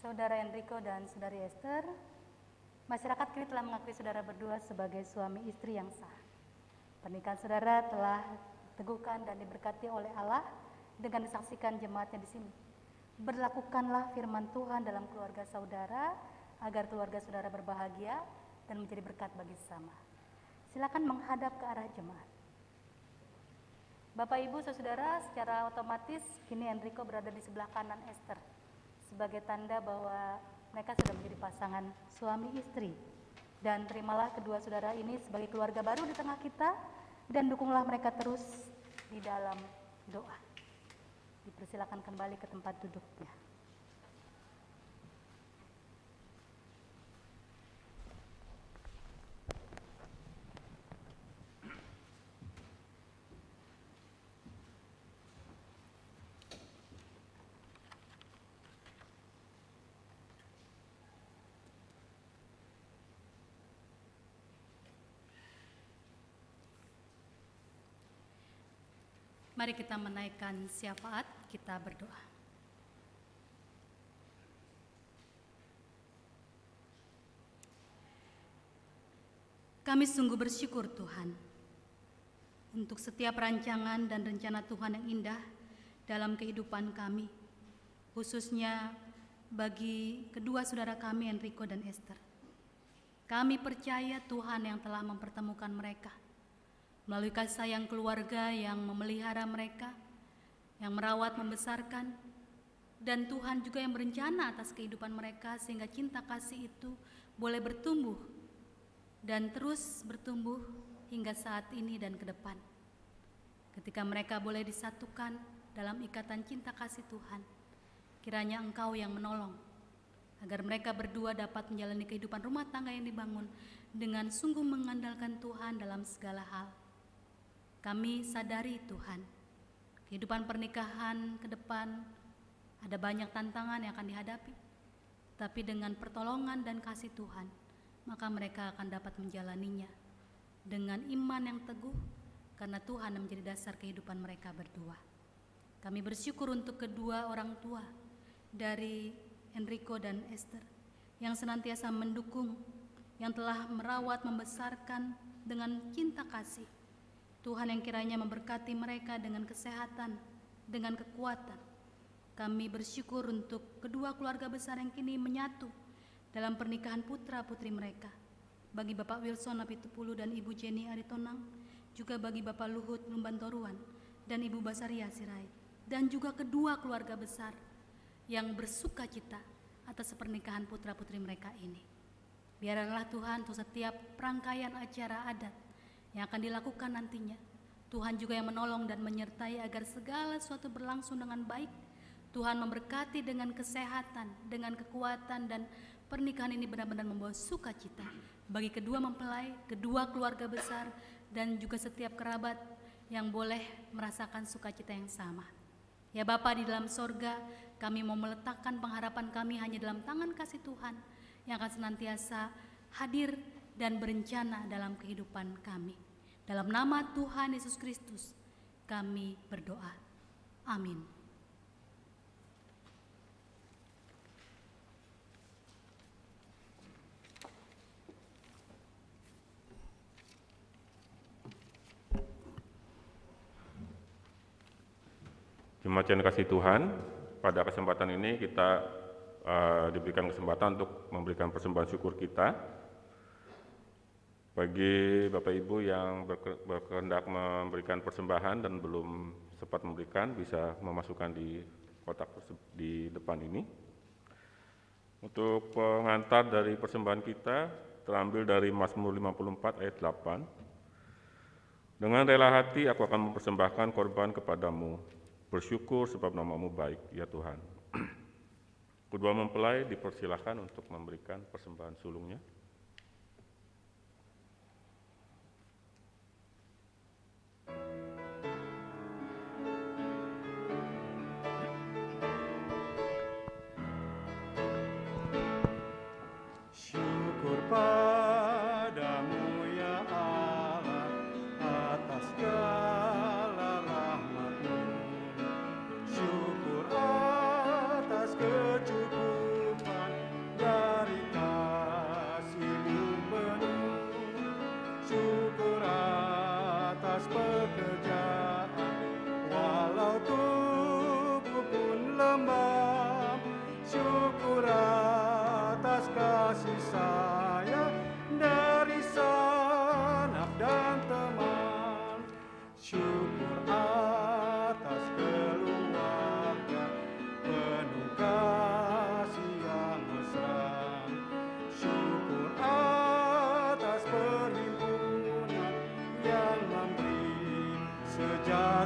Saudara Enrico dan saudari Esther, masyarakat kini telah mengakui saudara berdua sebagai suami istri yang sah. Pernikahan saudara telah diteguhkan dan diberkati oleh Allah dengan disaksikan jemaatnya di sini. Berlakukanlah firman Tuhan dalam keluarga saudara agar keluarga saudara berbahagia dan menjadi berkat bagi sesama. Silakan menghadap ke arah jemaat. Bapak Ibu Saudara, secara otomatis kini Enrico berada di sebelah kanan Esther sebagai tanda bahwa mereka sudah menjadi pasangan suami istri. Dan terimalah kedua saudara ini sebagai keluarga baru di tengah kita dan dukunglah mereka terus di dalam doa. Dipersilakan kembali ke tempat duduknya. Mari kita menaikkan syafaat, kita berdoa. Kami sungguh bersyukur Tuhan untuk setiap rancangan dan rencana Tuhan yang indah dalam kehidupan kami, khususnya bagi kedua saudara kami Enrico dan Esther. Kami percaya Tuhan yang telah mempertemukan mereka melalui kasih sayang keluarga yang memelihara mereka, yang merawat, membesarkan, dan Tuhan juga yang berencana atas kehidupan mereka sehingga cinta kasih itu boleh bertumbuh dan terus bertumbuh hingga saat ini dan ke depan. Ketika mereka boleh disatukan dalam ikatan cinta kasih Tuhan, kiranya Engkau yang menolong agar mereka berdua dapat menjalani kehidupan rumah tangga yang dibangun dengan sungguh mengandalkan Tuhan dalam segala hal. Kami sadari Tuhan, kehidupan pernikahan ke depan ada banyak tantangan yang akan dihadapi, tapi dengan pertolongan dan kasih Tuhan, maka mereka akan dapat menjalaninya dengan iman yang teguh, karena Tuhan yang menjadi dasar kehidupan mereka berdua. Kami bersyukur untuk kedua orang tua dari Enrico dan Esther yang senantiasa mendukung, yang telah merawat, membesarkan dengan cinta kasih. Tuhan yang kiranya memberkati mereka dengan kesehatan, dengan kekuatan. Kami bersyukur untuk kedua keluarga besar yang kini menyatu dalam pernikahan putra-putri mereka. Bagi Bapak Wilson Apitupulu dan Ibu Jenny Aritonang, juga bagi Bapak Luhut Lumbantoruan dan Ibu Basaria Sirait, dan juga kedua keluarga besar yang bersuka cita atas pernikahan putra-putri mereka ini. Biarlah Tuhan untuk setiap rangkaian acara adat yang akan dilakukan nantinya, Tuhan juga yang menolong dan menyertai agar segala sesuatu berlangsung dengan baik. Tuhan memberkati dengan kesehatan, dengan kekuatan, dan pernikahan ini benar-benar membawa sukacita bagi kedua mempelai, kedua keluarga besar, dan juga setiap kerabat yang boleh merasakan sukacita yang sama. Ya Bapa di dalam sorga, kami mau meletakkan pengharapan kami hanya dalam tangan kasih Tuhan yang akan senantiasa hadir dan berencana dalam kehidupan kami. Dalam nama Tuhan Yesus Kristus, kami berdoa. Amin. Jemaat yang kasih Tuhan, pada kesempatan ini kita diberikan kesempatan untuk memberikan persembahan syukur kita. Bagi Bapak Ibu yang berkehendak memberikan persembahan dan belum sempat memberikan, bisa memasukkan di kotak di depan ini. Untuk pengantar dari persembahan kita terambil dari Mazmur 54 ayat 8. Dengan rela hati aku akan mempersembahkan korban kepadamu, bersyukur sebab nama-Mu baik, ya Tuhan. Kedua mempelai dipersilahkan untuk memberikan persembahan sulungnya. Syukur padamu ya Allah atas segala rahmat-Mu. Syukur atas kecukupan dari kasih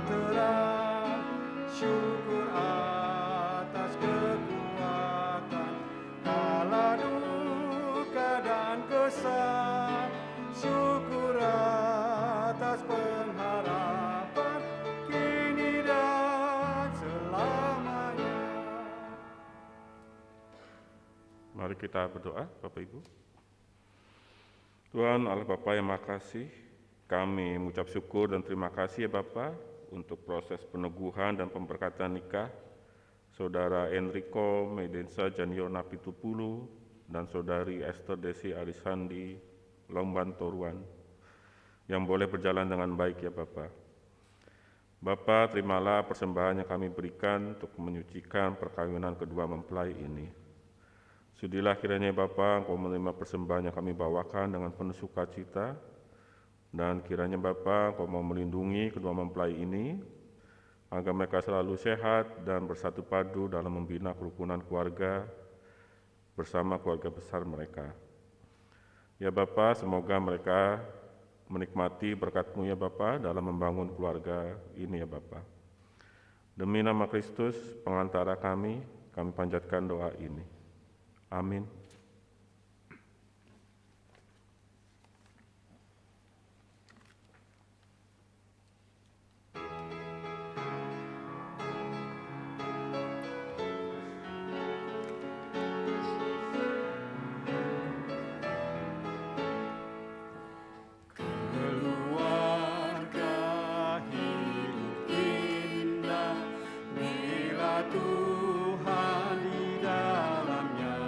terang, syukur atas kekuatan kala duka dan kesal, syukur atas pengharapan kini dan selamanya. Mari kita berdoa, Bapak Ibu. Tuhan Allah Bapa yang Maha Kasih, kami mengucap syukur dan terima kasih ya Bapa untuk proses peneguhan dan pemberkatan nikah Saudara Enrico Medensa Janiona Pitupulu dan Saudari Esther Desi Arisandi Lomban Toruan yang boleh berjalan dengan baik ya Bapa. Bapa, terimalah persembahan yang kami berikan untuk menyucikan perkawinan kedua mempelai ini. Sudilah kiranya Bapa, Engkau menerima persembahan yang kami bawakan dengan penuh sukacita, dan kiranya Bapa, Engkau mau melindungi kedua mempelai ini, agar mereka selalu sehat dan bersatu padu dalam membina kerukunan keluarga bersama keluarga besar mereka. Ya Bapa, semoga mereka menikmati berkat-Mu ya Bapa dalam membangun keluarga ini ya Bapa. Demi nama Kristus, pengantara kami panjatkan doa ini. Amin. Keluarga hidup indah bila Tuhan di dalamnya,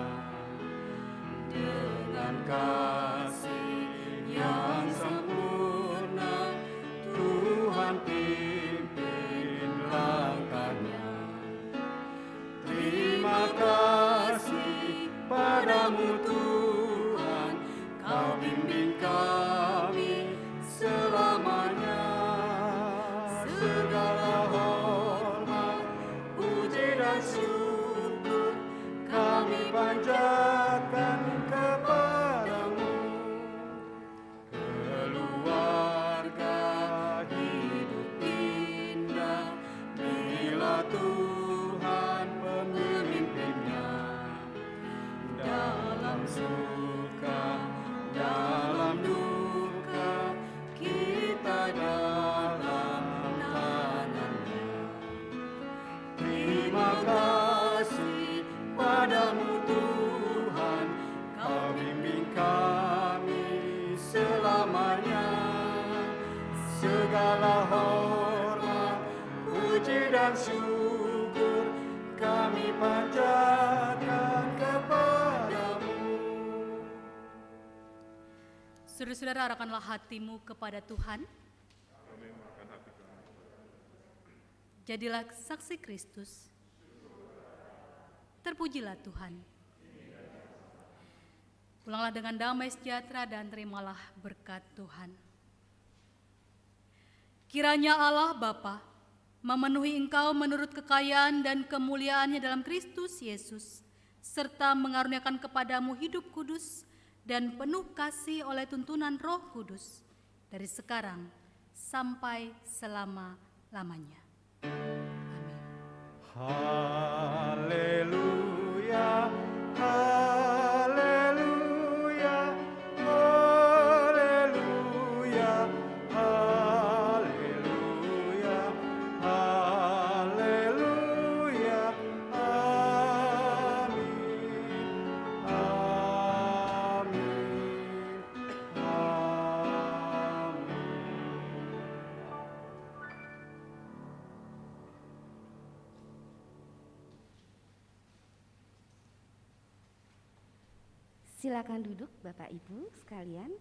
dengan kasih yang sempurna Tuhan pimpin langkahnya. Terima kasih padamu Tuhan, Kau bimbing kami selamanya. Segala hormat, puji dan syukur kami panjatkan kepadamu. Keluarga hidup indah bila Tuhan pemimpinnya, dalam suka, dalam duka, kita dalam tangannya. Terima kasih padamu Tuhan, Kau bimbing kami selamanya. Segala hormat, puji dan syukur kami panjatkan kepadamu. Saudara-saudara, arahkanlah hatimu kepada Tuhan. Jadilah saksi Kristus. Terpujilah Tuhan. Pulanglah dengan damai sejahtera dan terimalah berkat Tuhan. Kiranya Allah Bapa memenuhi engkau menurut kekayaan dan kemuliaannya dalam Kristus Yesus, serta mengaruniakan kepadamu hidup kudus dan penuh kasih oleh tuntunan Roh Kudus, dari sekarang sampai selama-lamanya. Amin. Haleluya, haleluya, haleluya, haleluya, haleluya, amin, amin, amin. Silakan duduk Bapak Ibu sekalian.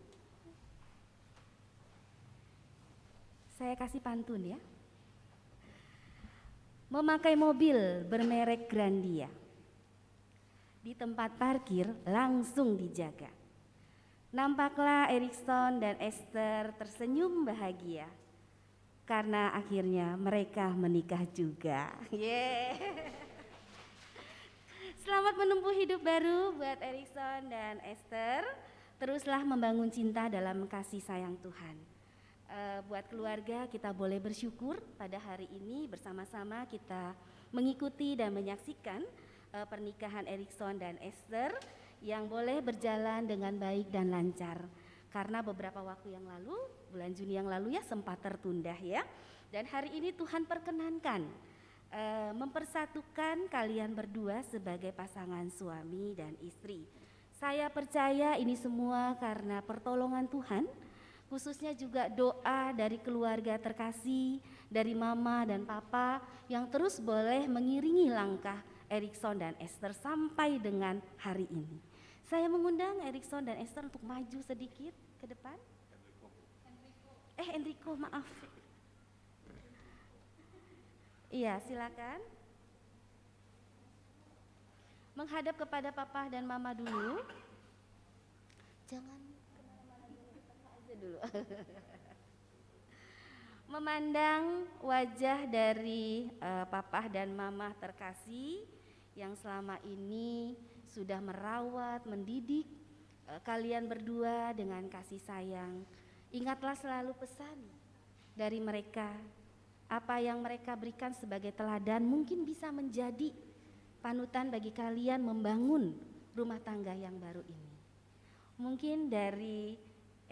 Saya kasih pantun ya. Memakai mobil bermerek Grandia, di tempat parkir langsung dijaga. Nampaklah Erikson dan Esther tersenyum bahagia, karena akhirnya mereka menikah juga. Selamat menempuh hidup baru buat Erikson dan Esther. Teruslah membangun cinta dalam kasih sayang Tuhan. Buat keluarga kita boleh bersyukur pada hari ini bersama-sama kita mengikuti dan menyaksikan pernikahan Erikson dan Esther yang boleh berjalan dengan baik dan lancar. Karena beberapa waktu yang lalu, bulan Juni yang lalu ya sempat tertunda ya. Dan hari ini Tuhan perkenankan mempersatukan kalian berdua sebagai pasangan suami dan istri. Saya percaya ini semua karena pertolongan Tuhan, khususnya juga doa dari keluarga terkasih, dari mama dan papa yang terus boleh mengiringi langkah Erikson dan Esther sampai dengan hari ini. Saya mengundang Erikson dan Esther untuk maju sedikit ke depan. Enrico, maaf. Iya, silakan. Menghadap kepada papa dan mama dulu. Jangan kemana-mana dulu, papa aja dulu. Memandang wajah dari papa dan mama terkasih yang selama ini sudah merawat, mendidik kalian berdua dengan kasih sayang. Ingatlah selalu pesan dari mereka. Apa yang mereka berikan sebagai teladan mungkin bisa menjadi panutan bagi kalian membangun rumah tangga yang baru ini. Mungkin dari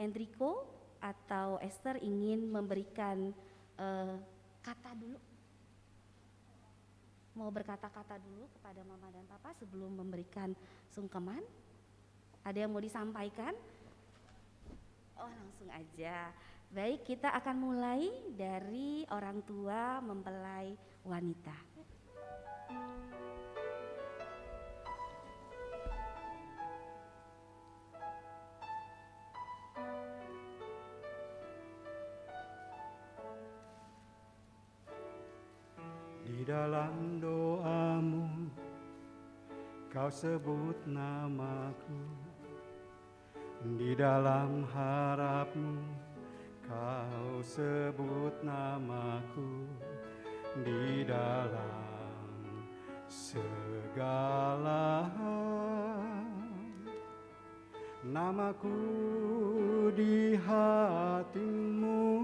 Enrico atau Esther ingin memberikan kata dulu. Mau berkata-kata dulu kepada mama dan papa sebelum memberikan sungkeman. Ada yang mau disampaikan? Oh, langsung aja. Baik, kita akan mulai dari orang tua mempelai wanita. Di dalam doamu kau sebut namaku, di dalam harapmu kau sebut namaku, di dalam segala hal. Namaku di hatimu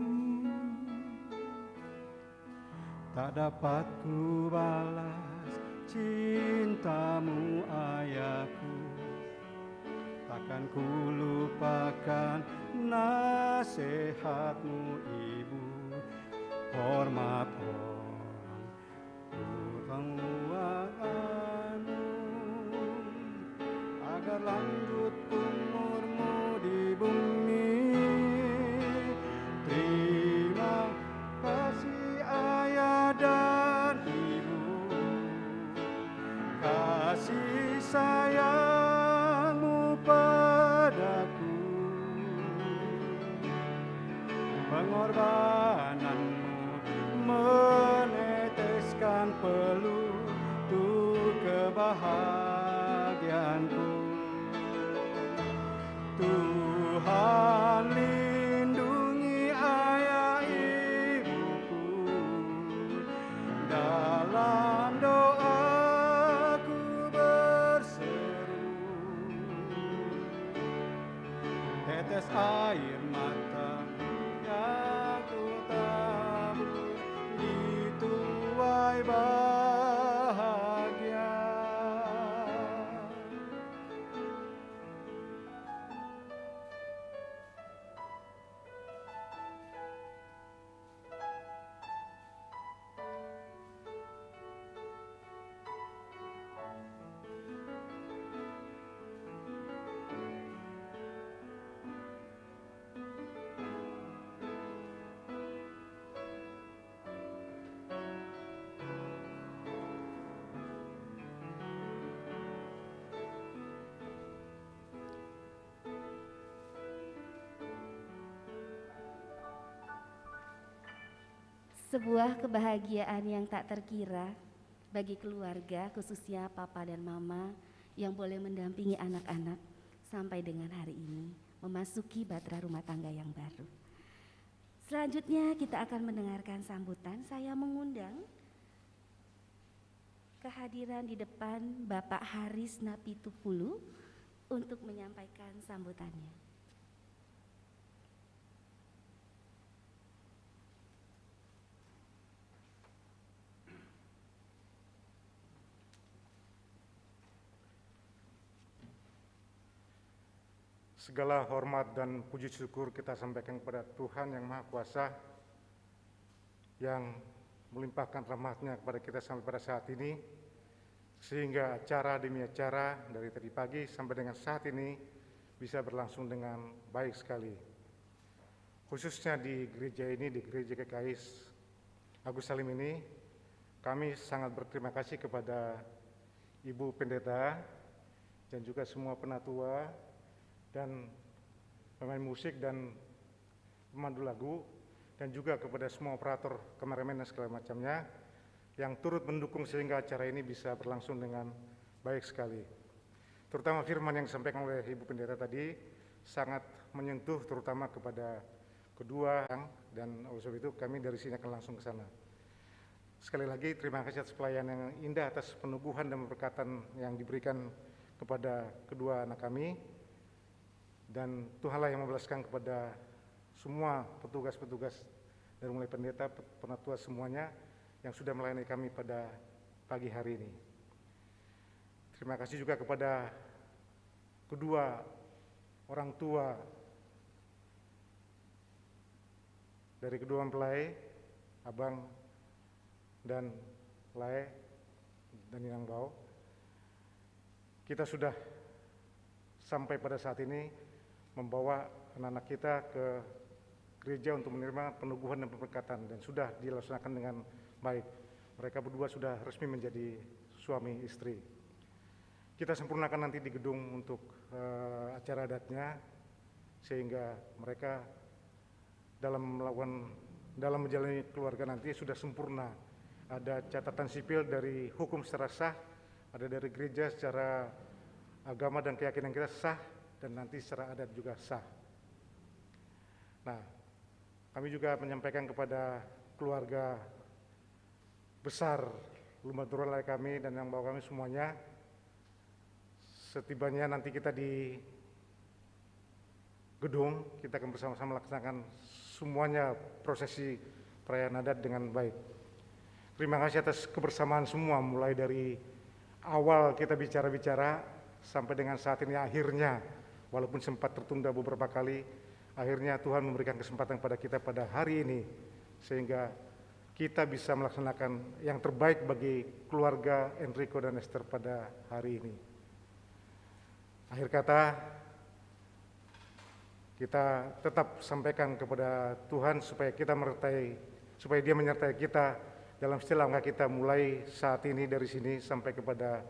tak dapat ku balas cintamu ayahku. Takkan ku lupakan nasihatmu ibu. Hormat orang tuamu agar lanjut umurmu di bumi. Terima kasih ayah dan ibu, kasih sayangmu padaku, pengorbananmu meneteskan peluh untuk kebahagiaanku. Tuhan lindungi ayah ibuku, dalam doaku berseru. Tetes air mata yang ku tabur dituai bahagia. Sebuah kebahagiaan yang tak terkira bagi keluarga, khususnya papa dan mama yang boleh mendampingi anak-anak sampai dengan hari ini memasuki bahtera rumah tangga yang baru. Selanjutnya kita akan mendengarkan sambutan. Saya mengundang kehadiran di depan Bapak Haris Napitupulu untuk menyampaikan sambutannya. Segala hormat dan puji syukur kita sampaikan kepada Tuhan yang Maha Kuasa yang melimpahkan rahmat-Nya kepada kita sampai pada saat ini, sehingga acara demi acara dari tadi pagi sampai dengan saat ini bisa berlangsung dengan baik sekali. Khususnya di gereja ini, di Gereja GKI Agus Salim ini, kami sangat berterima kasih kepada Ibu Pendeta dan juga semua penatua dan pemain musik dan pemandu lagu, dan juga kepada semua operator kameramen dan segala macamnya yang turut mendukung sehingga acara ini bisa berlangsung dengan baik sekali. Terutama firman yang disampaikan oleh Ibu Pendeta tadi sangat menyentuh terutama kepada kedua, dan oleh sebab itu kami dari sini akan langsung ke sana. Sekali lagi terima kasih atas pelayanan yang indah, atas penubuhan dan berkatan yang diberikan kepada kedua anak kami, dan Tuhanlah yang membalaskan kepada semua petugas-petugas dari mulai pendeta, penatua semuanya yang sudah melayani kami pada pagi hari ini. Terima kasih juga kepada kedua orang tua dari kedua mempelai, Abang dan Lae dan Inang Bau. Kita sudah sampai pada saat ini membawa anak-anak kita ke gereja untuk menerima peneguhan dan pemberkatan, dan sudah dilaksanakan dengan baik. Mereka berdua sudah resmi menjadi suami istri. Kita sempurnakan nanti di gedung untuk acara adatnya, sehingga mereka dalam menjalani keluarga nanti sudah sempurna. Ada catatan sipil dari hukum secara sah, ada dari gereja secara agama dan keyakinan kita sah, dan nanti secara adat juga sah. Nah, kami juga menyampaikan kepada keluarga besar Lumbantoruan kami dan yang bawa kami semuanya, setibanya nanti kita di gedung, kita akan bersama-sama melaksanakan semuanya prosesi perayaan adat dengan baik. Terima kasih atas kebersamaan semua, mulai dari awal kita bicara-bicara sampai dengan saat ini akhirnya, walaupun sempat tertunda beberapa kali, akhirnya Tuhan memberikan kesempatan kepada kita pada hari ini, sehingga kita bisa melaksanakan yang terbaik bagi keluarga Enrico dan Esther pada hari ini. Akhir kata, kita tetap sampaikan kepada Tuhan supaya Dia menyertai kita dalam setiap langkah kita, mulai saat ini dari sini sampai kepada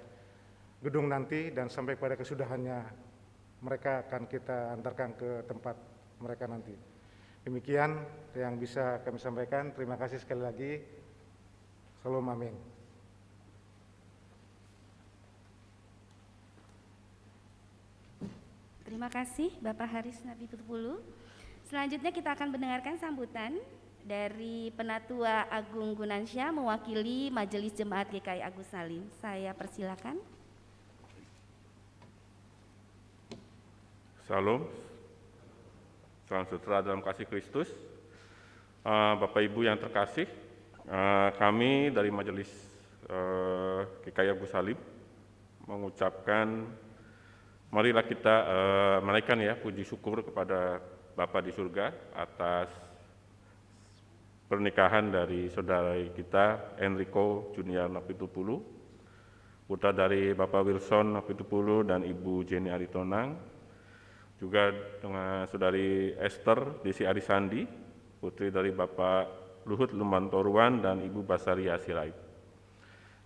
gedung nanti dan sampai pada kesudahannya mereka akan kita antarkan ke tempat mereka nanti. Demikian yang bisa kami sampaikan. Terima kasih sekali lagi. Salam, amin. Terima kasih Bapak Haris Nabi Tutupulu. Selanjutnya kita akan mendengarkan sambutan dari Penatua Agung Gunansyah mewakili Majelis Jemaat GKI Agus Salim. Saya persilakan. Salam, salam sejahtera dalam kasih Kristus. Bapak Ibu yang terkasih, kami dari Majelis GKI Agus Salim mengucapkan, marilah kita menaikkan ya puji syukur kepada Bapa di surga atas pernikahan dari saudara kita Enrico Junior Napitupulu, putra dari Bapak Wilson Napitupulu dan Ibu Jenny Aritonang, juga dengan saudari Esther Desi Arisandi, putri dari Bapak Luhut Lumbantoruan dan Ibu Basari Asirait.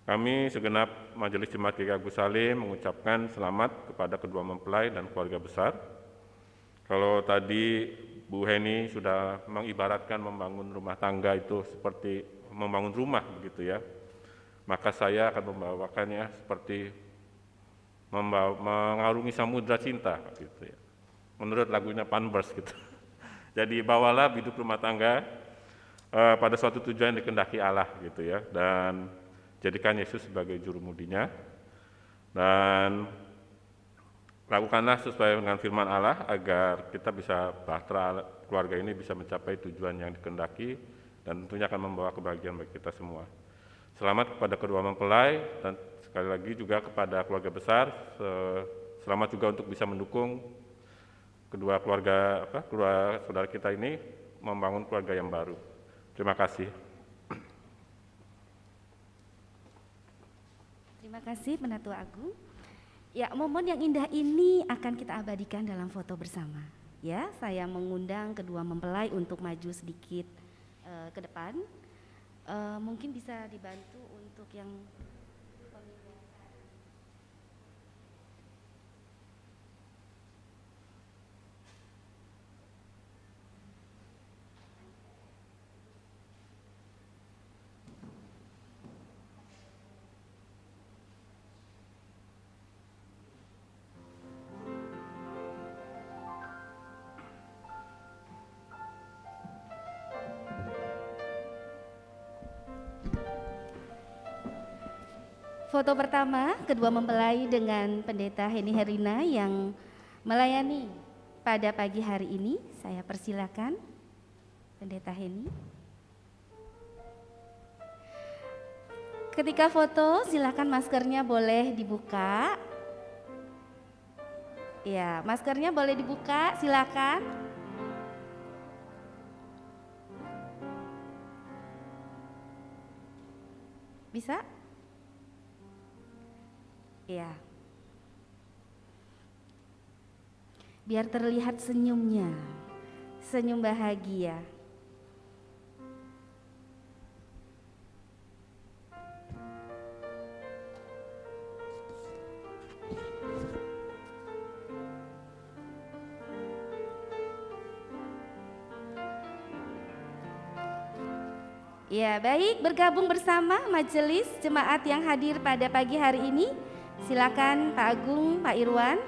Kami segenap Majelis Jemaat GKI Agus Salim mengucapkan selamat kepada kedua mempelai dan keluarga besar. Kalau tadi Bu Heni sudah mengibaratkan membangun rumah tangga itu seperti membangun rumah begitu ya, maka saya akan membawakannya seperti mengarungi samudra cinta gitu ya, menurut lagunya Panbers gitu. Jadi bawalah hidup rumah tangga pada suatu tujuan yang dikehendaki Allah gitu ya, dan jadikan Yesus sebagai juru mudinya, dan lakukanlah sesuai dengan firman Allah agar kita bisa bahtera, keluarga ini bisa mencapai tujuan yang dikehendaki dan tentunya akan membawa kebahagiaan bagi kita semua. Selamat kepada kedua mempelai dan sekali lagi juga kepada keluarga besar, selamat juga untuk bisa mendukung kedua keluarga saudara kita ini membangun keluarga yang baru. Terima kasih. Terima kasih Penatua Agung. Ya, momen yang indah ini akan kita abadikan dalam foto bersama. Ya, saya mengundang kedua mempelai untuk maju sedikit ke depan. Mungkin bisa dibantu untuk yang foto pertama, kedua mempelai dengan Pendeta Heni Herina yang melayani pada pagi hari ini. Saya persilakan Pendeta Heni. Ketika foto, silakan maskernya boleh dibuka. Ya, maskernya boleh dibuka, silakan. Bisa? Ya. Biar terlihat senyumnya, senyum bahagia. Ya, baik, bergabung bersama majelis jemaat yang hadir pada pagi hari ini. Silakan Pak Agung, Pak Irwan.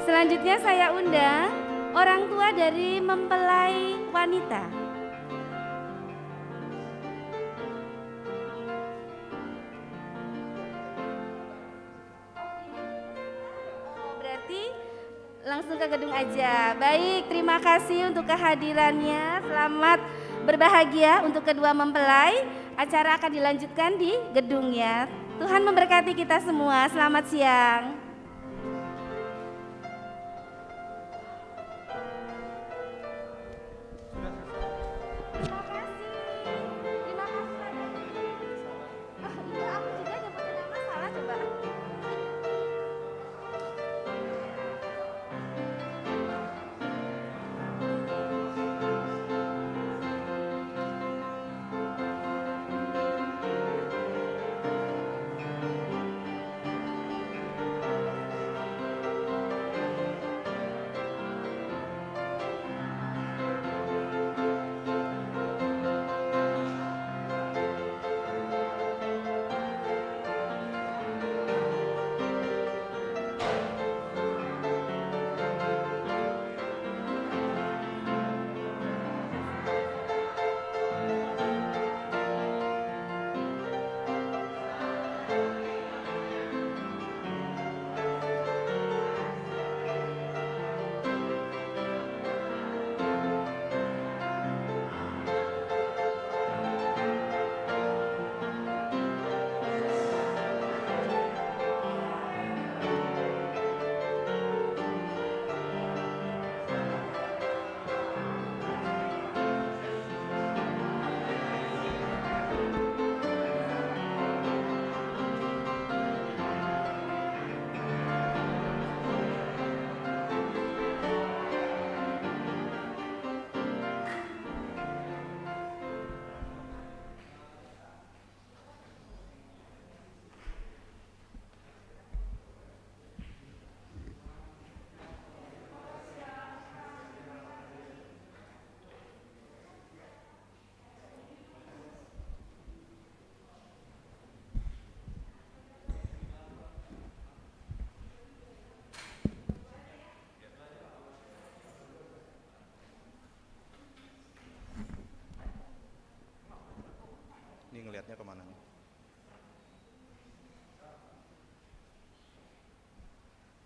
Selanjutnya saya undang orang tua dari mempelai wanita. Oh, berarti langsung ke gedung aja. Baik, terima kasih untuk kehadirannya. Selamat berbahagia untuk kedua mempelai. Acara akan dilanjutkan di gedungnya. Tuhan memberkati kita semua. Selamat siang.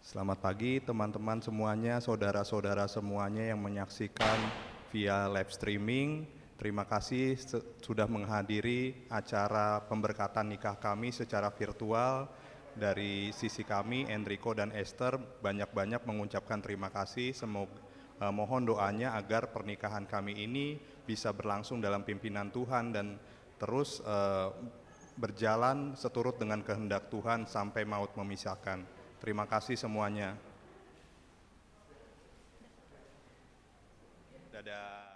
Selamat pagi teman-teman semuanya, saudara-saudara semuanya yang menyaksikan via live streaming. Terima kasih sudah menghadiri acara pemberkatan nikah kami secara virtual. Dari sisi kami, Enrico dan Esther, banyak-banyak mengucapkan terima kasih. Semoga mohon doanya agar pernikahan kami ini bisa berlangsung dalam pimpinan Tuhan dan terus berjalan seturut dengan kehendak Tuhan sampai maut memisahkan. Terima kasih semuanya. Dadah.